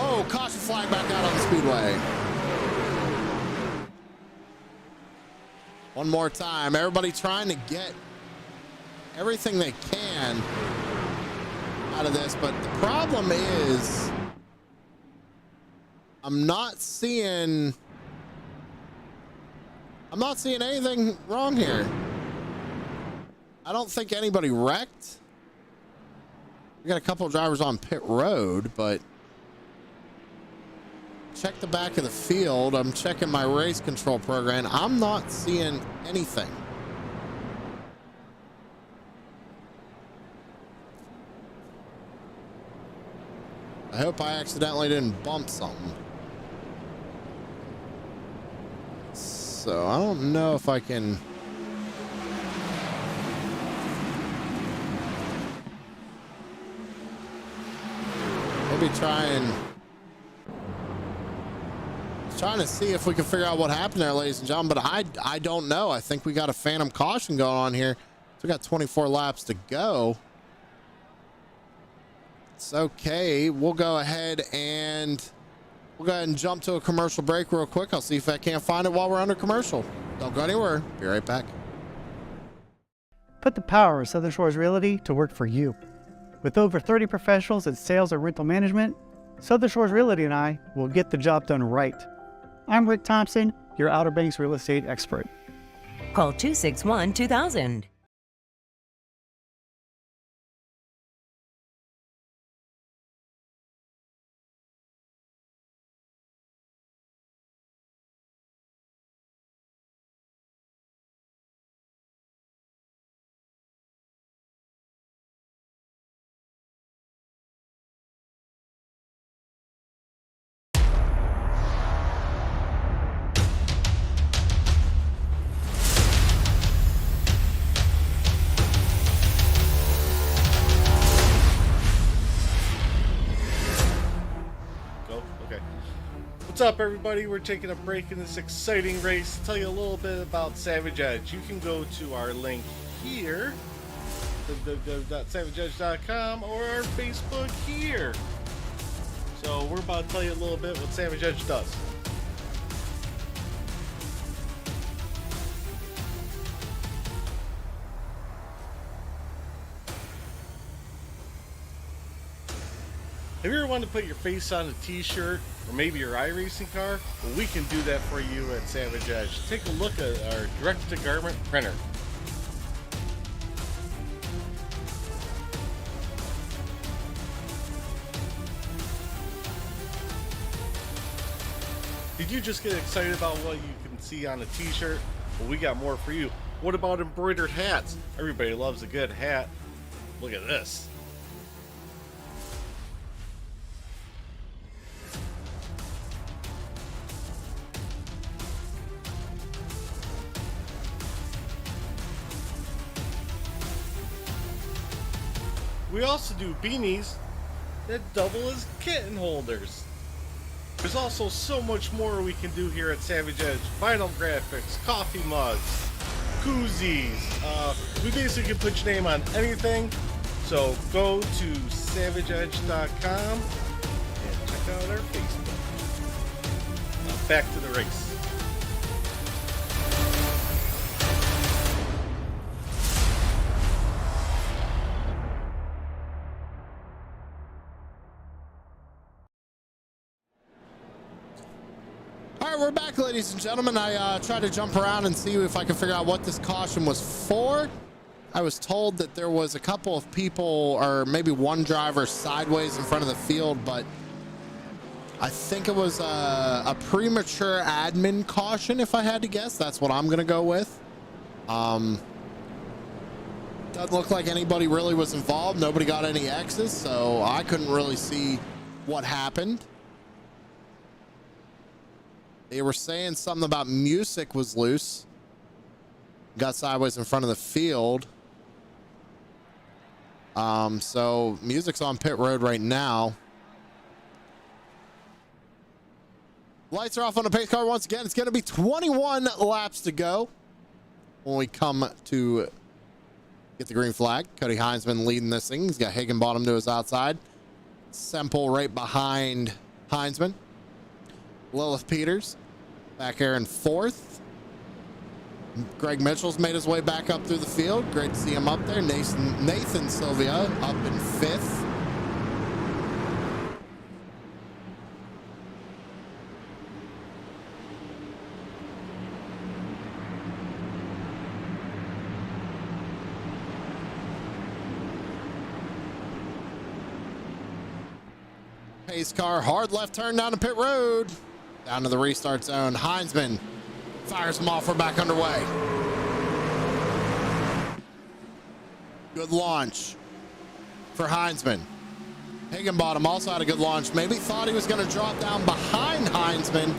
Oh, caution flag back out on the speedway. One more time. Everybody trying to get everything they can out of this, but the problem is I'm not seeing anything wrong here. I don't think anybody wrecked. We got a couple of drivers on pit road, but check the back of the field. I'm checking my race control program. I'm not seeing anything. I hope I accidentally didn't bump something. So I don't know if I can. maybe trying to see if we can figure out what happened there, ladies and gentlemen, but I don't know. I think we got a phantom caution going on here. So we got 24 laps to go. It's okay. We'll go ahead and jump to a commercial break real quick. I'll see if I can't find it while we're under commercial. Don't go anywhere. Be right back. Put the power of Southern Shores Realty to work for you. With over 30 professionals in sales and rental management, Southern Shores Realty and I will get the job done right. I'm Rick Thompson, your Outer Banks real estate expert. Call 261-2000. What's up, everybody? We're taking a break in this exciting race to tell you a little bit about Savage Edge. You can go to our link here, www.savageedge.com, or our Facebook here. So we're about to tell you a little bit what Savage Edge does. Have you ever wanted to put your face on a t-shirt or maybe your iRacing car? Well, we can do that for you at Savage Edge. Take a look at our direct-to-garment printer. Did you just get excited about what you can see on a t-shirt? Well, we got more for you. What about embroidered hats? Everybody loves a good hat. Look at this. We also do beanies that double as kitten holders. There's also so much more we can do here at Savage Edge. Vinyl graphics, coffee mugs, koozies. We basically can put your name on anything. So go to savageedge.com and check out our Facebook. Now back to the race. We're back, ladies and gentlemen. I tried to jump around and see if I could figure out what this caution was for. I was told that there was a couple of people, or maybe one driver, sideways in front of the field, but I think it was a premature admin caution, if I had to guess. That's what I'm going to go with. Doesn't look like anybody really was involved. Nobody got any X's, so I couldn't really see what happened. They were saying something about music was loose. Got sideways in front of the field. So music's on pit road right now. Lights are off on the pace car once again. It's going to be 21 laps to go when we come to get the green flag. Cody Heinzman leading this thing. He's got Higginbottom to his outside. Semple right behind Heinzman. Lilith Peters back here in fourth. Greg Mitchell's made his way back up through the field. Great to see him up there. Nathan Sylvia up in fifth. Pace car, hard left turn down to pit road. Down to the restart zone. Heinzman fires them off. We're back underway. Good launch for Heinzman. Higginbottom also had a good launch. Maybe thought he was going to drop down behind Heinzman.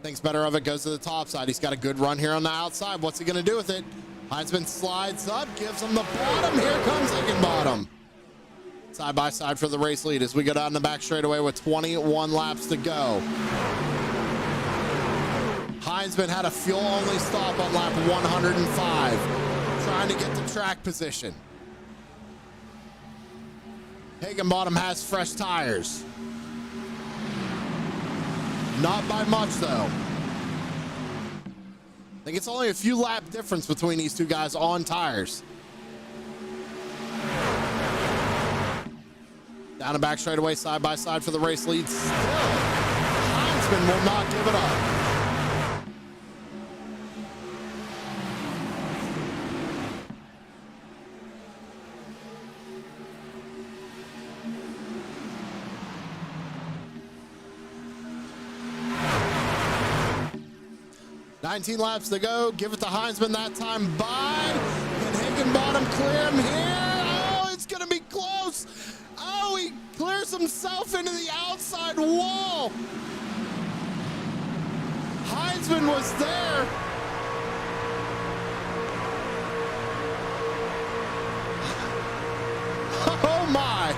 Thinks better of it. Goes to the top side. He's got a good run here on the outside. What's he going to do with it? Heinzman slides up, gives him the bottom. Here comes Higginbottom. Side by side for the race lead as we go down the back straightaway with 21 laps to go. Heinzman had a fuel-only stop on lap 105, trying to get to track position. Higginbottom has fresh tires. Not by much, though. I think it's only a few lap difference between these two guys on tires. Down and back straightaway, side by side for the race lead. Still, Heinzman will not give it up. $19 laps to go. Give it to Heinzman that time by. And Higginbottom clear him here. Oh, it's going to be close. Oh, he clears himself into the outside wall. Heinzman was there. Oh, my.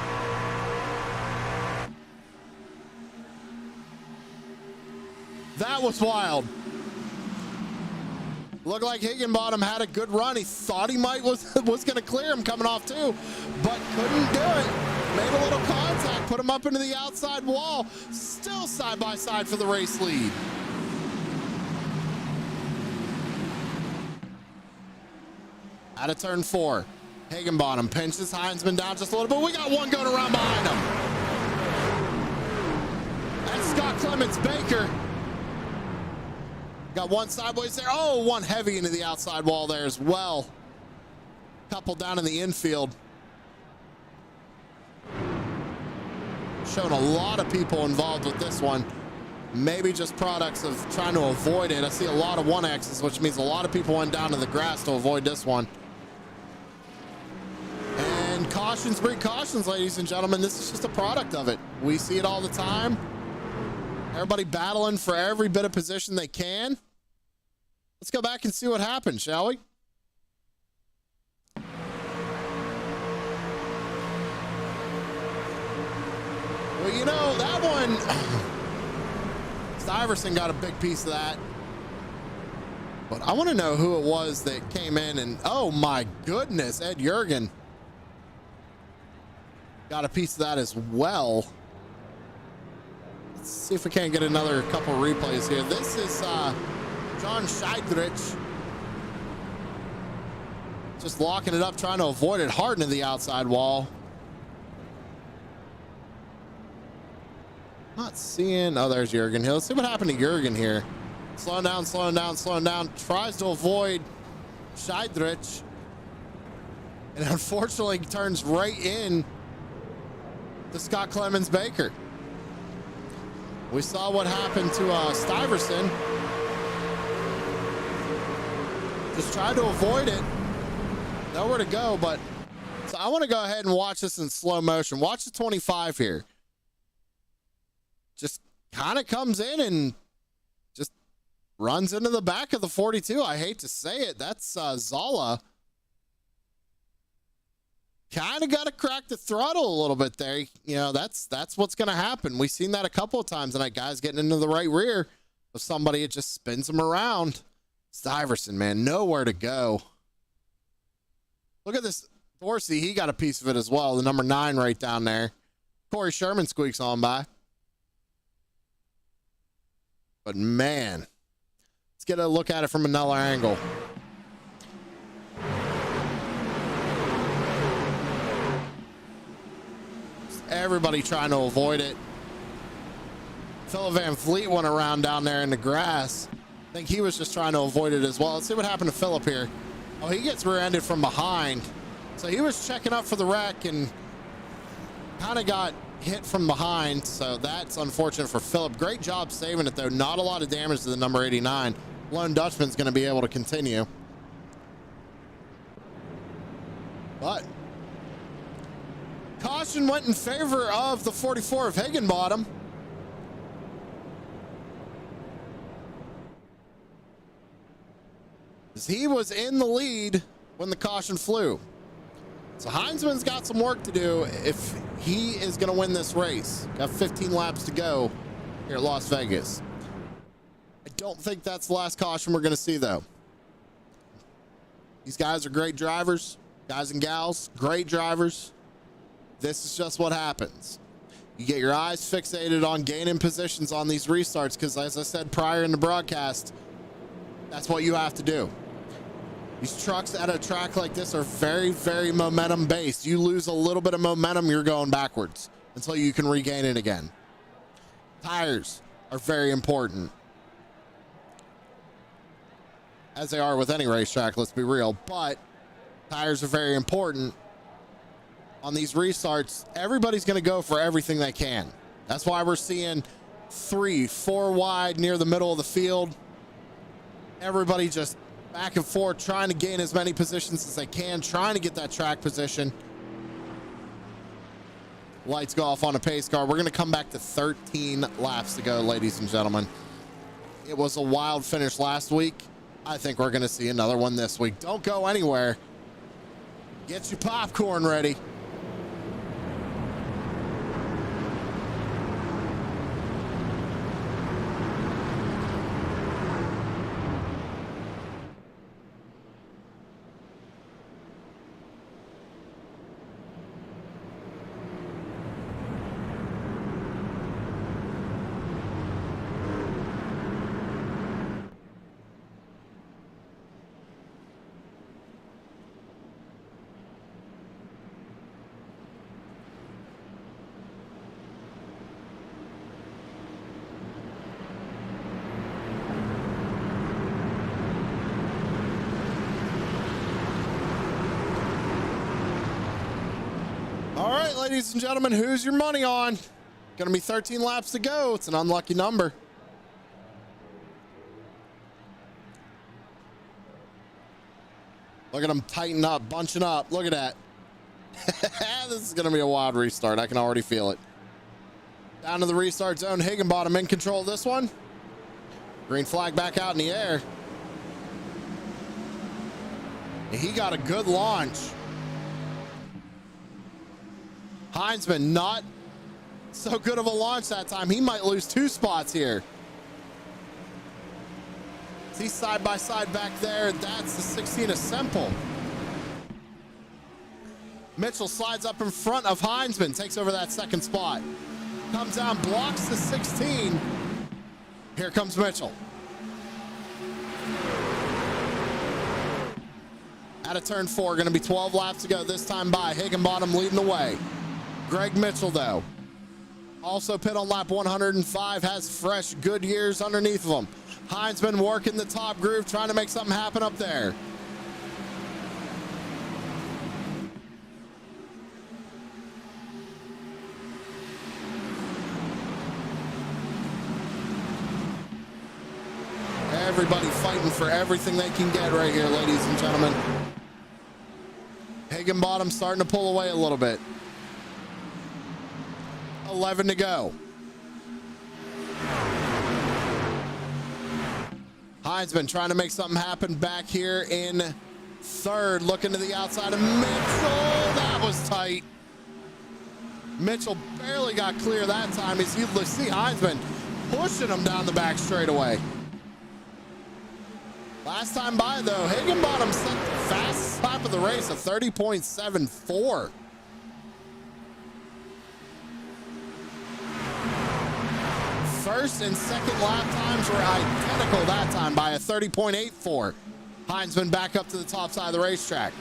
That was wild. Looked like Higginbottom had a good run. He thought he was going to clear him coming off too, but couldn't do it. Made a little contact, put him up into the outside wall. Still side by side for the race lead. Out of turn 4, Higginbottom pinches Heinzman down just a little bit. We got one going around behind him. That's Scott Clements Baker. Got one sideways there. Oh, one heavy into the outside wall there as well. Couple down in the infield. Showing a lot of people involved with this one. Maybe just products of trying to avoid it. I see a lot of 1Xs, which means a lot of people went down to the grass to avoid this one. And cautions breed cautions, ladies and gentlemen. This is just a product of it. We see it all the time. Everybody battling for every bit of position they can. Let's go back and see what happened, shall we? Well, you know, that one, Stiverson got a big piece of that. But I want to know who it was that came in and, oh my goodness, Ed Jurgen got a piece of that as well. Let's see if we can't get another couple replays here. This is John Scheidrich. Just locking it up, trying to avoid it hard into the outside wall. Not seeing, oh, there's Jurgen Hill. Let's see what happened to Jurgen here. Slowing down, slowing down, slowing down. Tries to avoid Scheidrich. And unfortunately turns right in to Scott Clemens Baker. We saw what happened to Stiverson. Just tried to avoid it. Nowhere to go, but so I want to go ahead and watch this in slow motion. Watch the 25 here. Just kind of comes in and just runs into the back of the 42. I hate to say it. That's Zala. Kind of got to crack the throttle a little bit there. You know, that's what's going to happen. We've seen that a couple of times tonight. Guys getting into the right rear of somebody, it just spins them around. Stiverson, man, nowhere to go. Look at this. Dorsey, he got a piece of it as well. The number 9 right down there. Corey Sherman squeaks on by. But man, let's get a look at it from another angle. Everybody trying to avoid it. Philip Van Vliet went around down there in the grass. I think he was just trying to avoid it as well. Let's see what happened to Philip here. Oh, he gets rear-ended from behind. So he was checking up for the wreck and kind of got hit from behind. So that's unfortunate for Philip. Great job saving it, though. Not a lot of damage to the number 89. Lone Dutchman's going to be able to continue. But caution went in favor of the 44 of Higginbottom. As he was in the lead when the caution flew. So Heinzman's got some work to do. If He is going to win this race. Got 15 laps to go here at Las Vegas. I don't think that's the last caution we're going to see, though. These guys are great drivers, guys and gals, great drivers. This is just what happens. You get your eyes fixated on gaining positions on these restarts because, as I said prior in the broadcast, that's what you have to do. These trucks at a track like this are very, very momentum based. You lose a little bit of momentum, you're going backwards until you can regain it again. Tires are very important, as they are with any racetrack, let's be real, but tires are very important. On these restarts, everybody's going to go for everything they can. That's why we're seeing 3, 4 wide near the middle of the field. Everybody just back and forth, trying to gain as many positions as they can, trying to get that track position. Lights go off on a pace car. We're going to come back to 13 laps to go, ladies and gentlemen. It was a wild finish last week. I think we're going to see another one this week. Don't go anywhere. Get your popcorn ready. All right, ladies and gentlemen, who's your money on? Gonna be 13 laps to go. It's an unlucky number. Look at them tighten up, bunching up. Look at that. This is gonna be a wild restart. I can already feel it. Down to the restart zone. Higginbottom in control of this one. Green flag back out in the air. And he got a good launch. Heinzman not so good of a launch that time. He might lose 2 spots here. See side by side back there. That's the 16 of Semple. Mitchell slides up in front of Heinzman, takes over that second spot. Comes down, blocks the 16. Here comes Mitchell. Out of turn 4, going to be 12 laps to go this time by. Higginbottom leading the way. Greg Mitchell, though, also pit on lap 105, has fresh good years underneath of him. Heinzman working the top groove, trying to make something happen up there. Everybody fighting for everything they can get right here, ladies and gentlemen. Higginbottom starting to pull away a little bit. 11 to go. Heinzman trying to make something happen back here in third, looking to the outside of Mitchell. That was tight. Mitchell barely got clear that time. As you see Heinzman pushing him down the back straightaway. Last time by, though, Higginbottom set the fastest lap of the race of 30.74. First and second lap times were identical that time by a 30.84. Heinzman back up to the top side of the racetrack.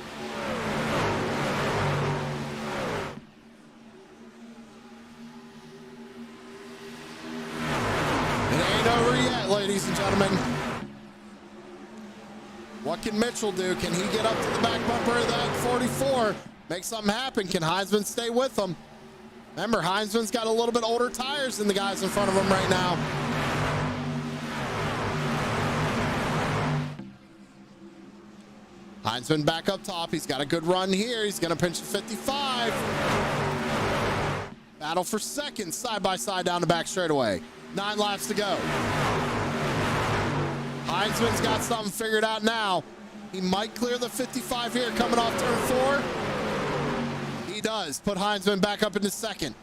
It ain't over yet, ladies and gentlemen. What can Mitchell do? Can he get up to the back bumper of that 44? Make something happen. Can Heinzman stay with him? Remember, Heinzman's got a little bit older tires than the guys in front of him right now. Heinzman back up top. He's got a good run here. He's going to pinch the 55. Battle for second, side by side down the back straightaway. 9 laps to go. Heinzman's got something figured out now. He might clear the 55 here coming off turn 4. He does. Put Heinzman back up into second.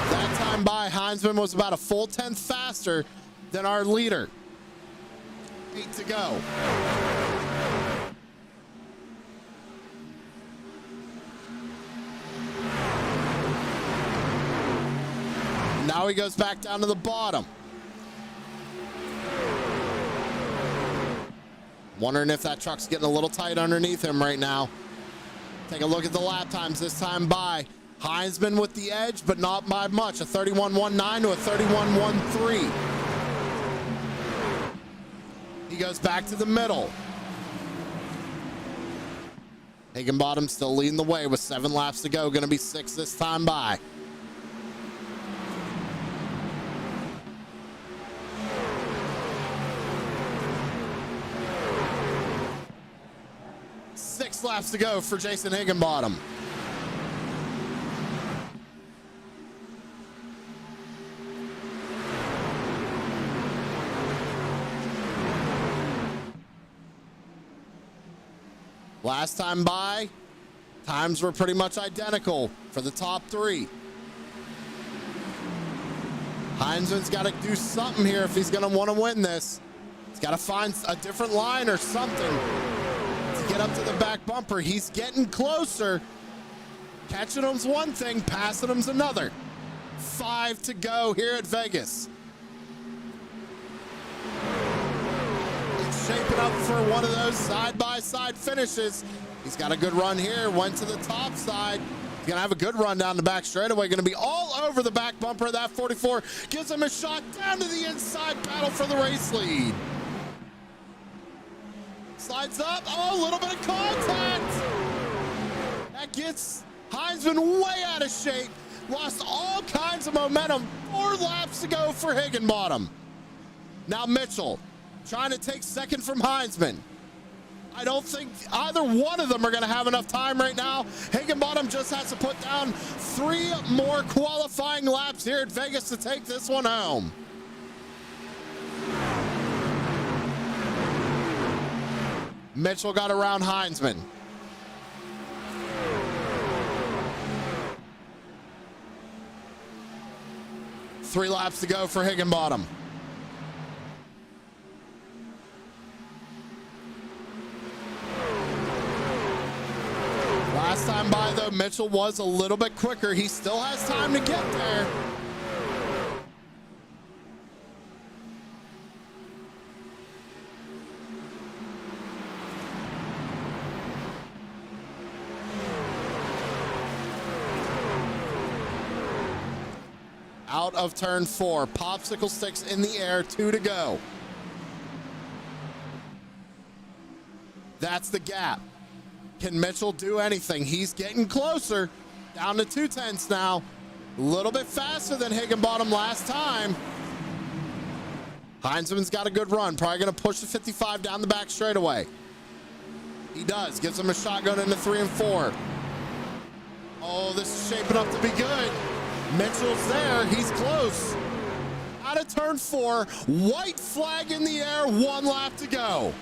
That time by, Heinzman was about a full tenth faster than our leader. 8 to go. Now he goes back down to the bottom. Wondering if that truck's getting a little tight underneath him right now. Take a look at the lap times this time by. Heinzman with the edge, but not by much. A 31.19 to a 31.13. He goes back to the middle. Higginbottom still leading the way with 7 laps to go. Going to be 6 this time by. Laps to go for Jason Higginbottom. Last time by, times were pretty much identical for the top 3. Heinzman's got to do something here if he's going to want to win this. He's got to find a different line or something. Get up to the back bumper. He's getting closer. Catching him's one thing, passing him's another. 5 to go here at Vegas. It's shaping up for one of those side-by-side finishes. He's got a good run here. Went to the top side. He's gonna have a good run down the back straightaway. Gonna be all over the back bumper of that 44. Gives him a shot down to the inside. Battle for the race lead. Slides up. Oh, a little bit of contact. That gets Heinzman way out of shape. Lost all kinds of momentum. 4 laps to go for Higginbottom. Now Mitchell trying to take second from Heinzman. I don't think either one of them are going to have enough time right now. Higginbottom just has to put down 3 more qualifying laps here at Vegas to take this one home. Mitchell got around Heinzman. Three laps to go for Higginbottom. Last time by, though, Mitchell was a little bit quicker. He still has time to get there. Out of turn 4. Popsicle sticks in the air. 2 to go. That's the gap. Can Mitchell do anything? He's getting closer. Down to 2/10 now. A little bit faster than Higginbottom last time. Heinzman's got a good run. Probably going to push the 55 down the back straightaway. He does. Gives him a shot going into 3 and 4. Oh, this is shaping up to be good. Mitchell's there. He's close. Out of turn 4. White flag in the air. 1 lap to go.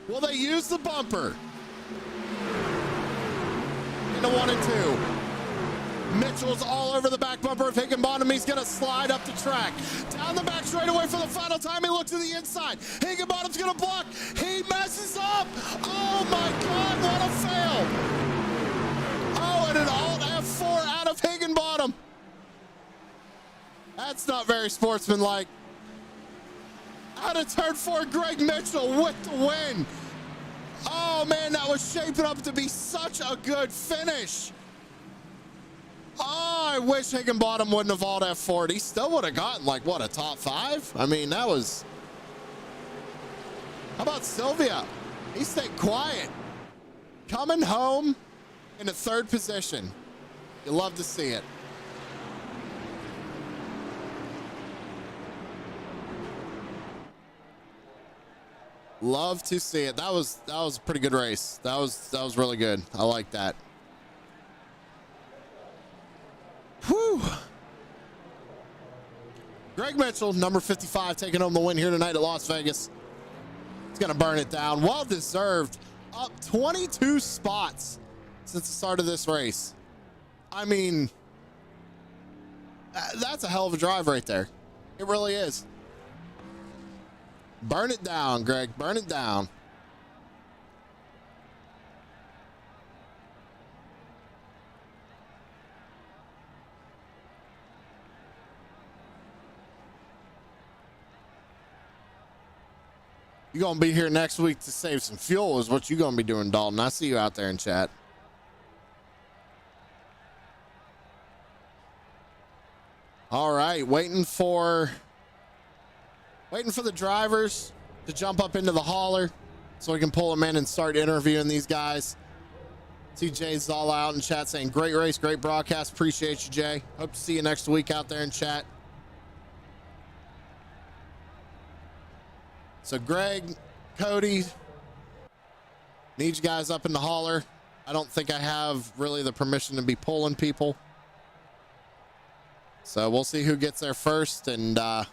Will they use the bumper? Into 1 and 2. Mitchell's all over the back bumper of Higginbottom. He's going to slide up the track. Down the back straightaway for the final time. He looks to the inside. Higginbottom's going to block. He messes up. Oh, my God. What a fail. Oh, and an alt F4 out of Higginbottom. That's not very sportsmanlike. Out of turn 4, Greg Mitchell with the win. Oh, man, that was shaping up to be such a good finish. Oh, I wish Higginbottom wouldn't have alt F4'd. He still would have gotten, like, what, a top 5? I mean, that was... How about Sylvia? He stayed quiet. Coming home in a 3rd position. You love to see it. Love to see it. That was a pretty good race. That was really good. I like that. Whew. Greg Greg Mitchell, number 55, taking home the win here tonight at Las Vegas. He's going to burn it down. Well deserved. Up 22 spots since the start of this race. I mean, that's a hell of a drive right there. It really is. Burn it down, Greg. Burn it down. You're going to be here next week to save some fuel is what you're going to be doing, Dalton. I see you out there in chat. All right, waiting for the drivers to jump up into the hauler so we can pull them in and start interviewing these guys. See Jay's all out in chat saying, great race, great broadcast. Appreciate you, Jay. Hope to see you next week out there in chat. So Greg, Cody, need you guys up in the hauler. I don't think I have really the permission to be pulling people. So we'll see who gets there first. And got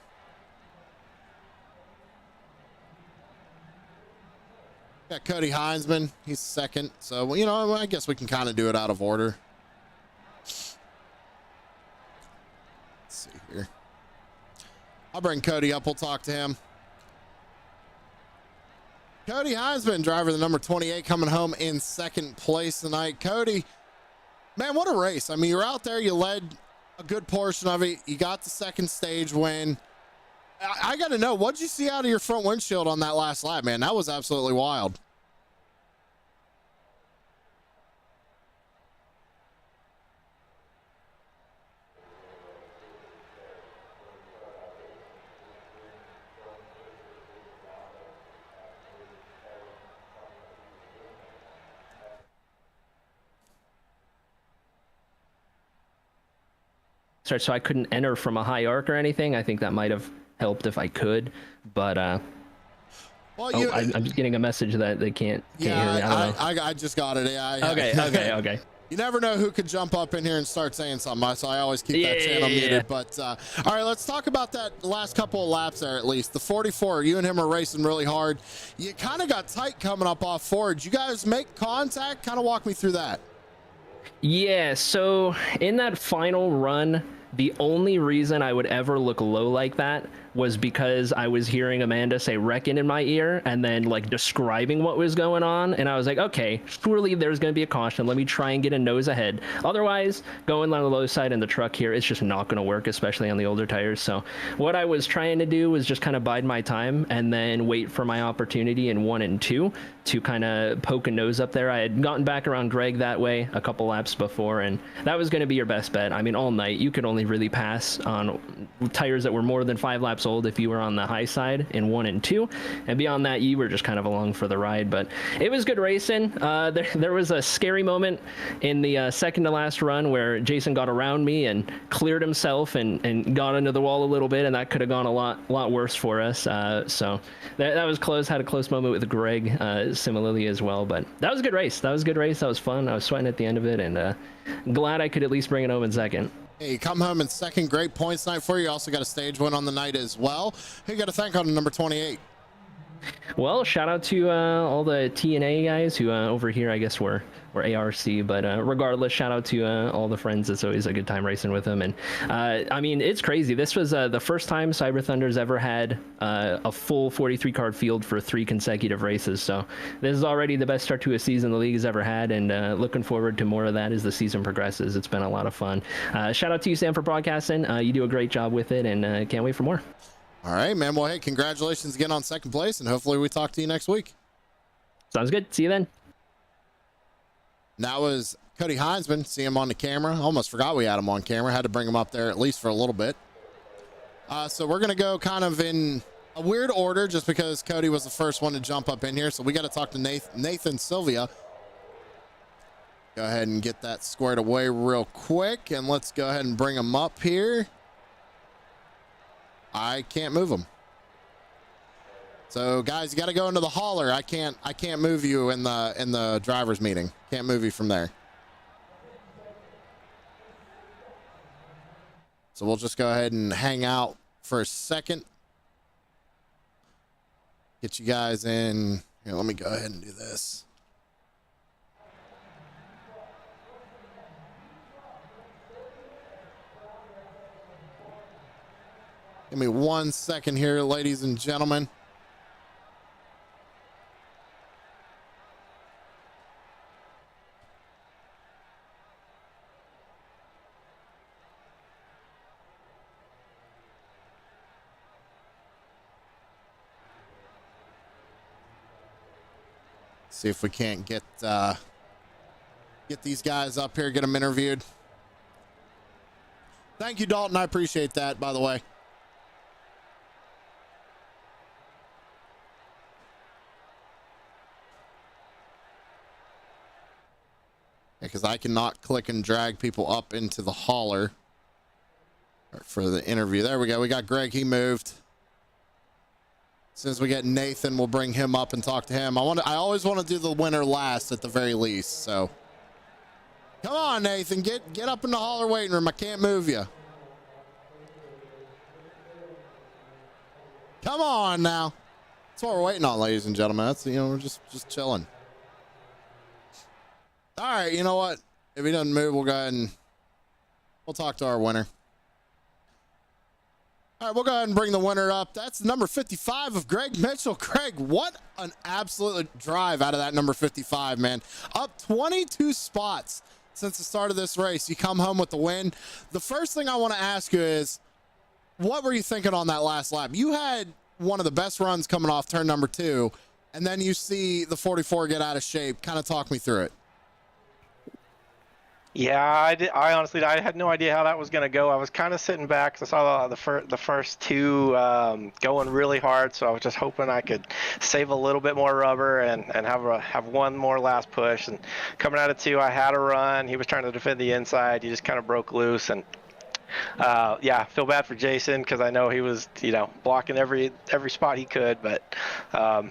Cody Heinzman. He's second. So, you know, I guess we can kind of do it out of order. Let's see here. I'll bring Cody up. We'll talk to him. Cody Heinzman, driver the number 28, coming home in second place tonight. Cody, man, what a race. I mean, you're out there, you led a good portion of it. You got the second stage win. I got to know, what'd you see out of your front windshield on that last lap, man? That was absolutely wild. So I couldn't enter from a high arc or anything. I think that might have helped if I could, but well, I'm just getting a message that they can't hear me. I don't know. I just got it. Yeah. Okay. You never know who could jump up in here and start saying something, so I always keep that channel muted. But all right, let's talk about that last couple of laps there. At least the 44, you and him are racing really hard. You kind of got tight coming up off Ford. You guys make contact? Kind of walk me through that. Yeah, so in that final run, the only reason I would ever look low like that was because I was hearing Amanda say "Reckon" in my ear and then like describing what was going on, and I was like, okay, surely there's going to be a caution. Let me try and get a nose ahead. Otherwise, going on the low side in the truck here, it's just not going to work, especially on the older tires. So what I was trying to do was just kind of bide my time and then wait for my opportunity in 1 and 2 to kind of poke a nose up there. I had gotten back around Greg that way a couple laps before, and that was going to be your best bet. I mean, all night you could only really pass on tires that were more than 5 laps old if you were on the high side in 1 and 2, and beyond that you were just kind of along for the ride. But it was good racing. There was a scary moment in the second to last run where Jason got around me and cleared himself and got into the wall a little bit, and that could have gone a lot worse for us. So that was close. Had a close moment with Greg similarly as well, but that was a good race. That was fun. I was sweating at the end of it, and glad I could at least bring it home in second. Hey, you come home in second. Great points night for you. You also got a stage win on the night as well. Who you got to thank on number 28? Well, shout out to all the TNA guys who over here, I guess, were ARC, but regardless, shout out to all the friends. It's always a good time racing with them. And I mean, it's crazy. This was the first time Cyber Thunder's ever had a full 43 card field for 3 consecutive races. So this is already the best start to a season the league has ever had, and looking forward to more of that as the season progresses. It's been a lot of fun. Shout out to you, Sam, for broadcasting. You do a great job with it, and can't wait for more. All right, man. Well, hey, congratulations again on second place, and hopefully we talk to you next week. Sounds good. See you then. That was Cody Heinzman. See him on the camera. Almost forgot we had him on camera. Had to bring him up there at least for a little bit. So we're going to go kind of in a weird order just because Cody was the first one to jump up in here. So we got to talk to Nathan Sylvia. Go ahead and get that squared away real quick, and let's go ahead and bring him up here. I can't move him. So guys, you got to go into the hauler. I can't move you in the driver's meeting. Can't move you from there. So we'll just go ahead and hang out for a second. Get you guys in. Here, let me go ahead and do this. Give me 1 second here, ladies and gentlemen. See if we can't get these guys up here, get them interviewed. Thank you, Dalton. I appreciate that, by the way. Because I cannot click and drag people up into the hauler for the interview. There we go. We got Greg. He moved. As soon as we get Nathan, we'll bring him up and talk to him. I always want to do the winner last at the very least. So come on, Nathan, get up in the hauler waiting room. I can't move you. Come on now. That's what we're waiting on, ladies and gentlemen. That's, you know, we're just chilling. All right, you know what? If he doesn't move, we'll go ahead and we'll talk to our winner. All right, we'll go ahead and bring the winner up. That's number 55 of Greg Mitchell. Greg, what an absolute drive out of that number 55, man. Up 22 spots since the start of this race. You come home with the win. The first thing I want to ask you is, what were you thinking on that last lap? You had one of the best runs coming off turn number 2, and then you see the 44 get out of shape. Kind of talk me through it. Yeah, I honestly had no idea how that was going to go. I was kind of sitting back 'cause I saw the first two going really hard, so I was just hoping I could save a little bit more rubber and have one more last push. And coming out of 2, I had a run. He was trying to defend the inside. He just kind of broke loose, and yeah, feel bad for Jason because I know he was, you know, blocking every spot he could. But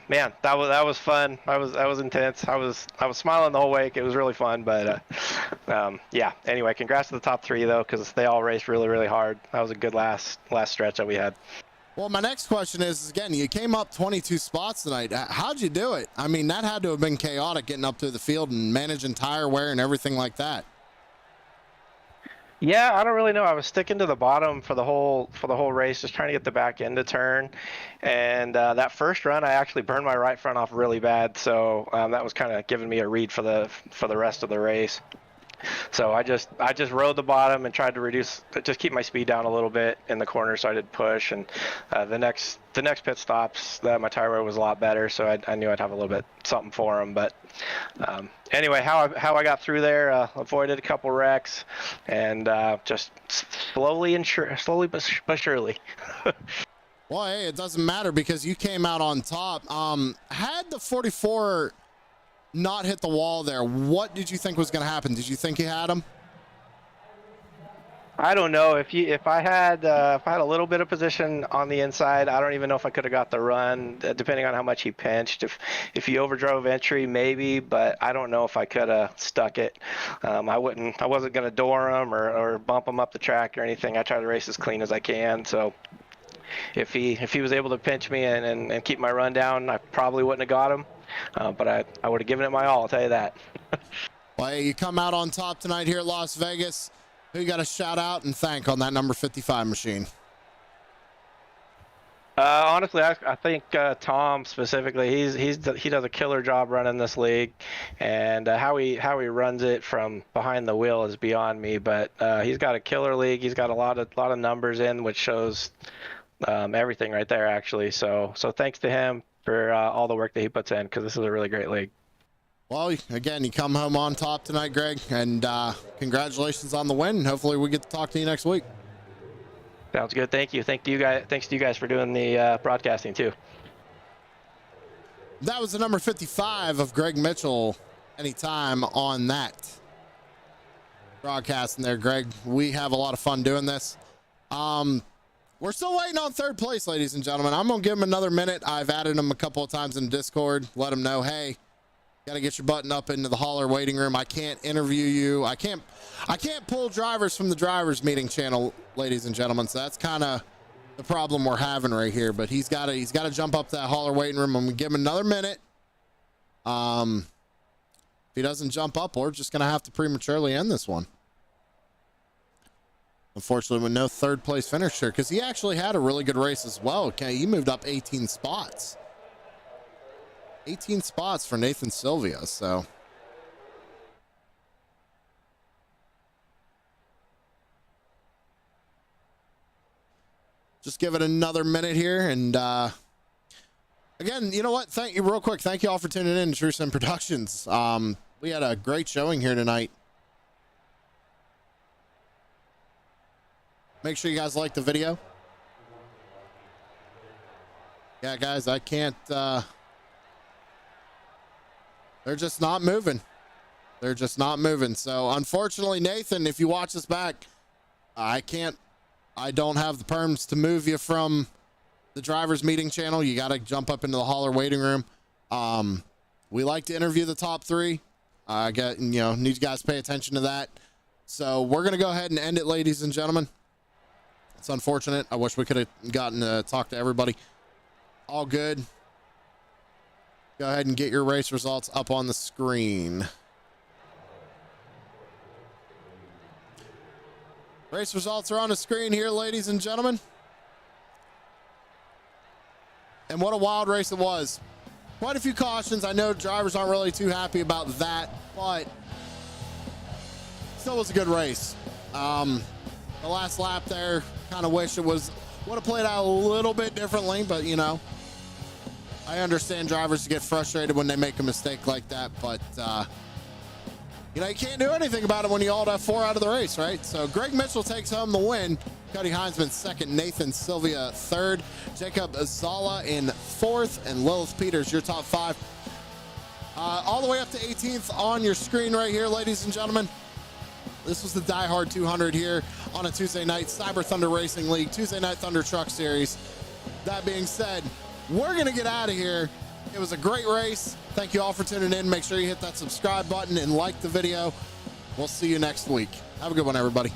man, that was fun. That was intense. I was smiling the whole way. It was really fun. But yeah. Anyway, congrats to the top 3 though, because they all raced really, really hard. That was a good last stretch that we had. Well, my next question is, again, you came up 22 spots tonight. How'd you do it? I mean, that had to have been chaotic getting up through the field and managing tire wear and everything like that. Yeah, I don't really know. I was sticking to the bottom for the whole race, just trying to get the back end to turn. And that first run, I actually burned my right front off really bad, so that was kind of giving me a read for the rest of the race. So I just rode the bottom and tried to just keep my speed down a little bit in the corner, so I did push. And the next pit stops, my tire wear was a lot better, so I knew I'd have a little bit something for them. But anyway, how I got through there, avoided a couple wrecks, and just slowly but surely. Well, hey, it doesn't matter because you came out on top. Had the 44 not hit the wall there, what did you think was going to happen? Did you think he had him? I don't know. If I had a little bit of position on the inside, I don't even know if I could have got the run, depending on how much he pinched. If he overdrove entry, maybe, but I don't know if I could have stuck it. I wasn't going to door him or bump him up the track or anything. I try to race as clean as I can. So if he was able to pinch me and keep my run down, I probably wouldn't have got him. But I would have given it my all, I'll tell you that. Well, hey, you come out on top tonight here at Las Vegas. Who you got to shout out and thank on that number 55 machine? Honestly, I think Tom specifically. He does a killer job running this league, and how he runs it from behind the wheel is beyond me. But he's got a killer league. He's got a lot of numbers in, which shows everything right there actually. So thanks to him for all the work that he puts in, because this is a really great league. Well, again, you come home on top tonight, Greg, and congratulations on the win. Hopefully we get to talk to you next week. Sounds good. Thank you. Thanks to you guys for doing the broadcasting too. That was the number 55 of Greg Mitchell. Anytime on that broadcasting there, Greg. We have a lot of fun doing this. We're still waiting on third place, ladies and gentlemen. I'm going to give him another minute. I've added him a couple of times in Discord. Let him know, hey, got to get your button up into the hauler waiting room. I can't interview you. I can't pull drivers from the drivers meeting channel, ladies and gentlemen. So that's kind of the problem we're having right here. But he's got to jump up that hauler waiting room. I'm gonna give him another minute. If he doesn't jump up, we're just gonna have to prematurely end this one. Unfortunately, with no third place finisher, because he actually had a really good race as well. Okay, he moved up 18 spots. 18 spots for Nathan Sylvia. So. Just give it another minute here. And again, you know what? Thank you real quick. Thank you all for tuning in to TrueSim Productions. We had a great showing here tonight. Make sure you guys like the video. Yeah, guys, I can't. They're just not moving. They're just not moving. So unfortunately, Nathan, if you watch this back, I don't have the perms to move you from the drivers meeting channel. You got to jump up into the hauler waiting room. We like to interview the top three. Need you guys to pay attention to that. So we're going to go ahead and end it, ladies and gentlemen. It's unfortunate. I wish we could have gotten to talk to everybody. All good. Go ahead and get your race results up on the screen. Race results are on the screen here, ladies and gentlemen. And what a wild race it was. Quite a few cautions. I know drivers aren't really too happy about that, but still was a good race. The last lap there, kind of wish it would have played out a little bit differently, but I understand drivers get frustrated when they make a mistake like that, but you can't do anything about it when you all have 4 out of the race, right? So Greg Mitchell takes home the win. Cody Heinzman second, Nathan Sylvia third, Jacob Zala in fourth, and Lilith Peters, your top 5. All the way up to 18th on your screen right here, ladies and gentlemen. This was the Die Hard 200 here on a Tuesday night Cyber Thunder Racing League, Tuesday Night Thunder Truck Series. That being said, we're going to get out of here. It was a great race. Thank you all for tuning in. Make sure you hit that subscribe button and like the video. We'll see you next week. Have a good one, everybody.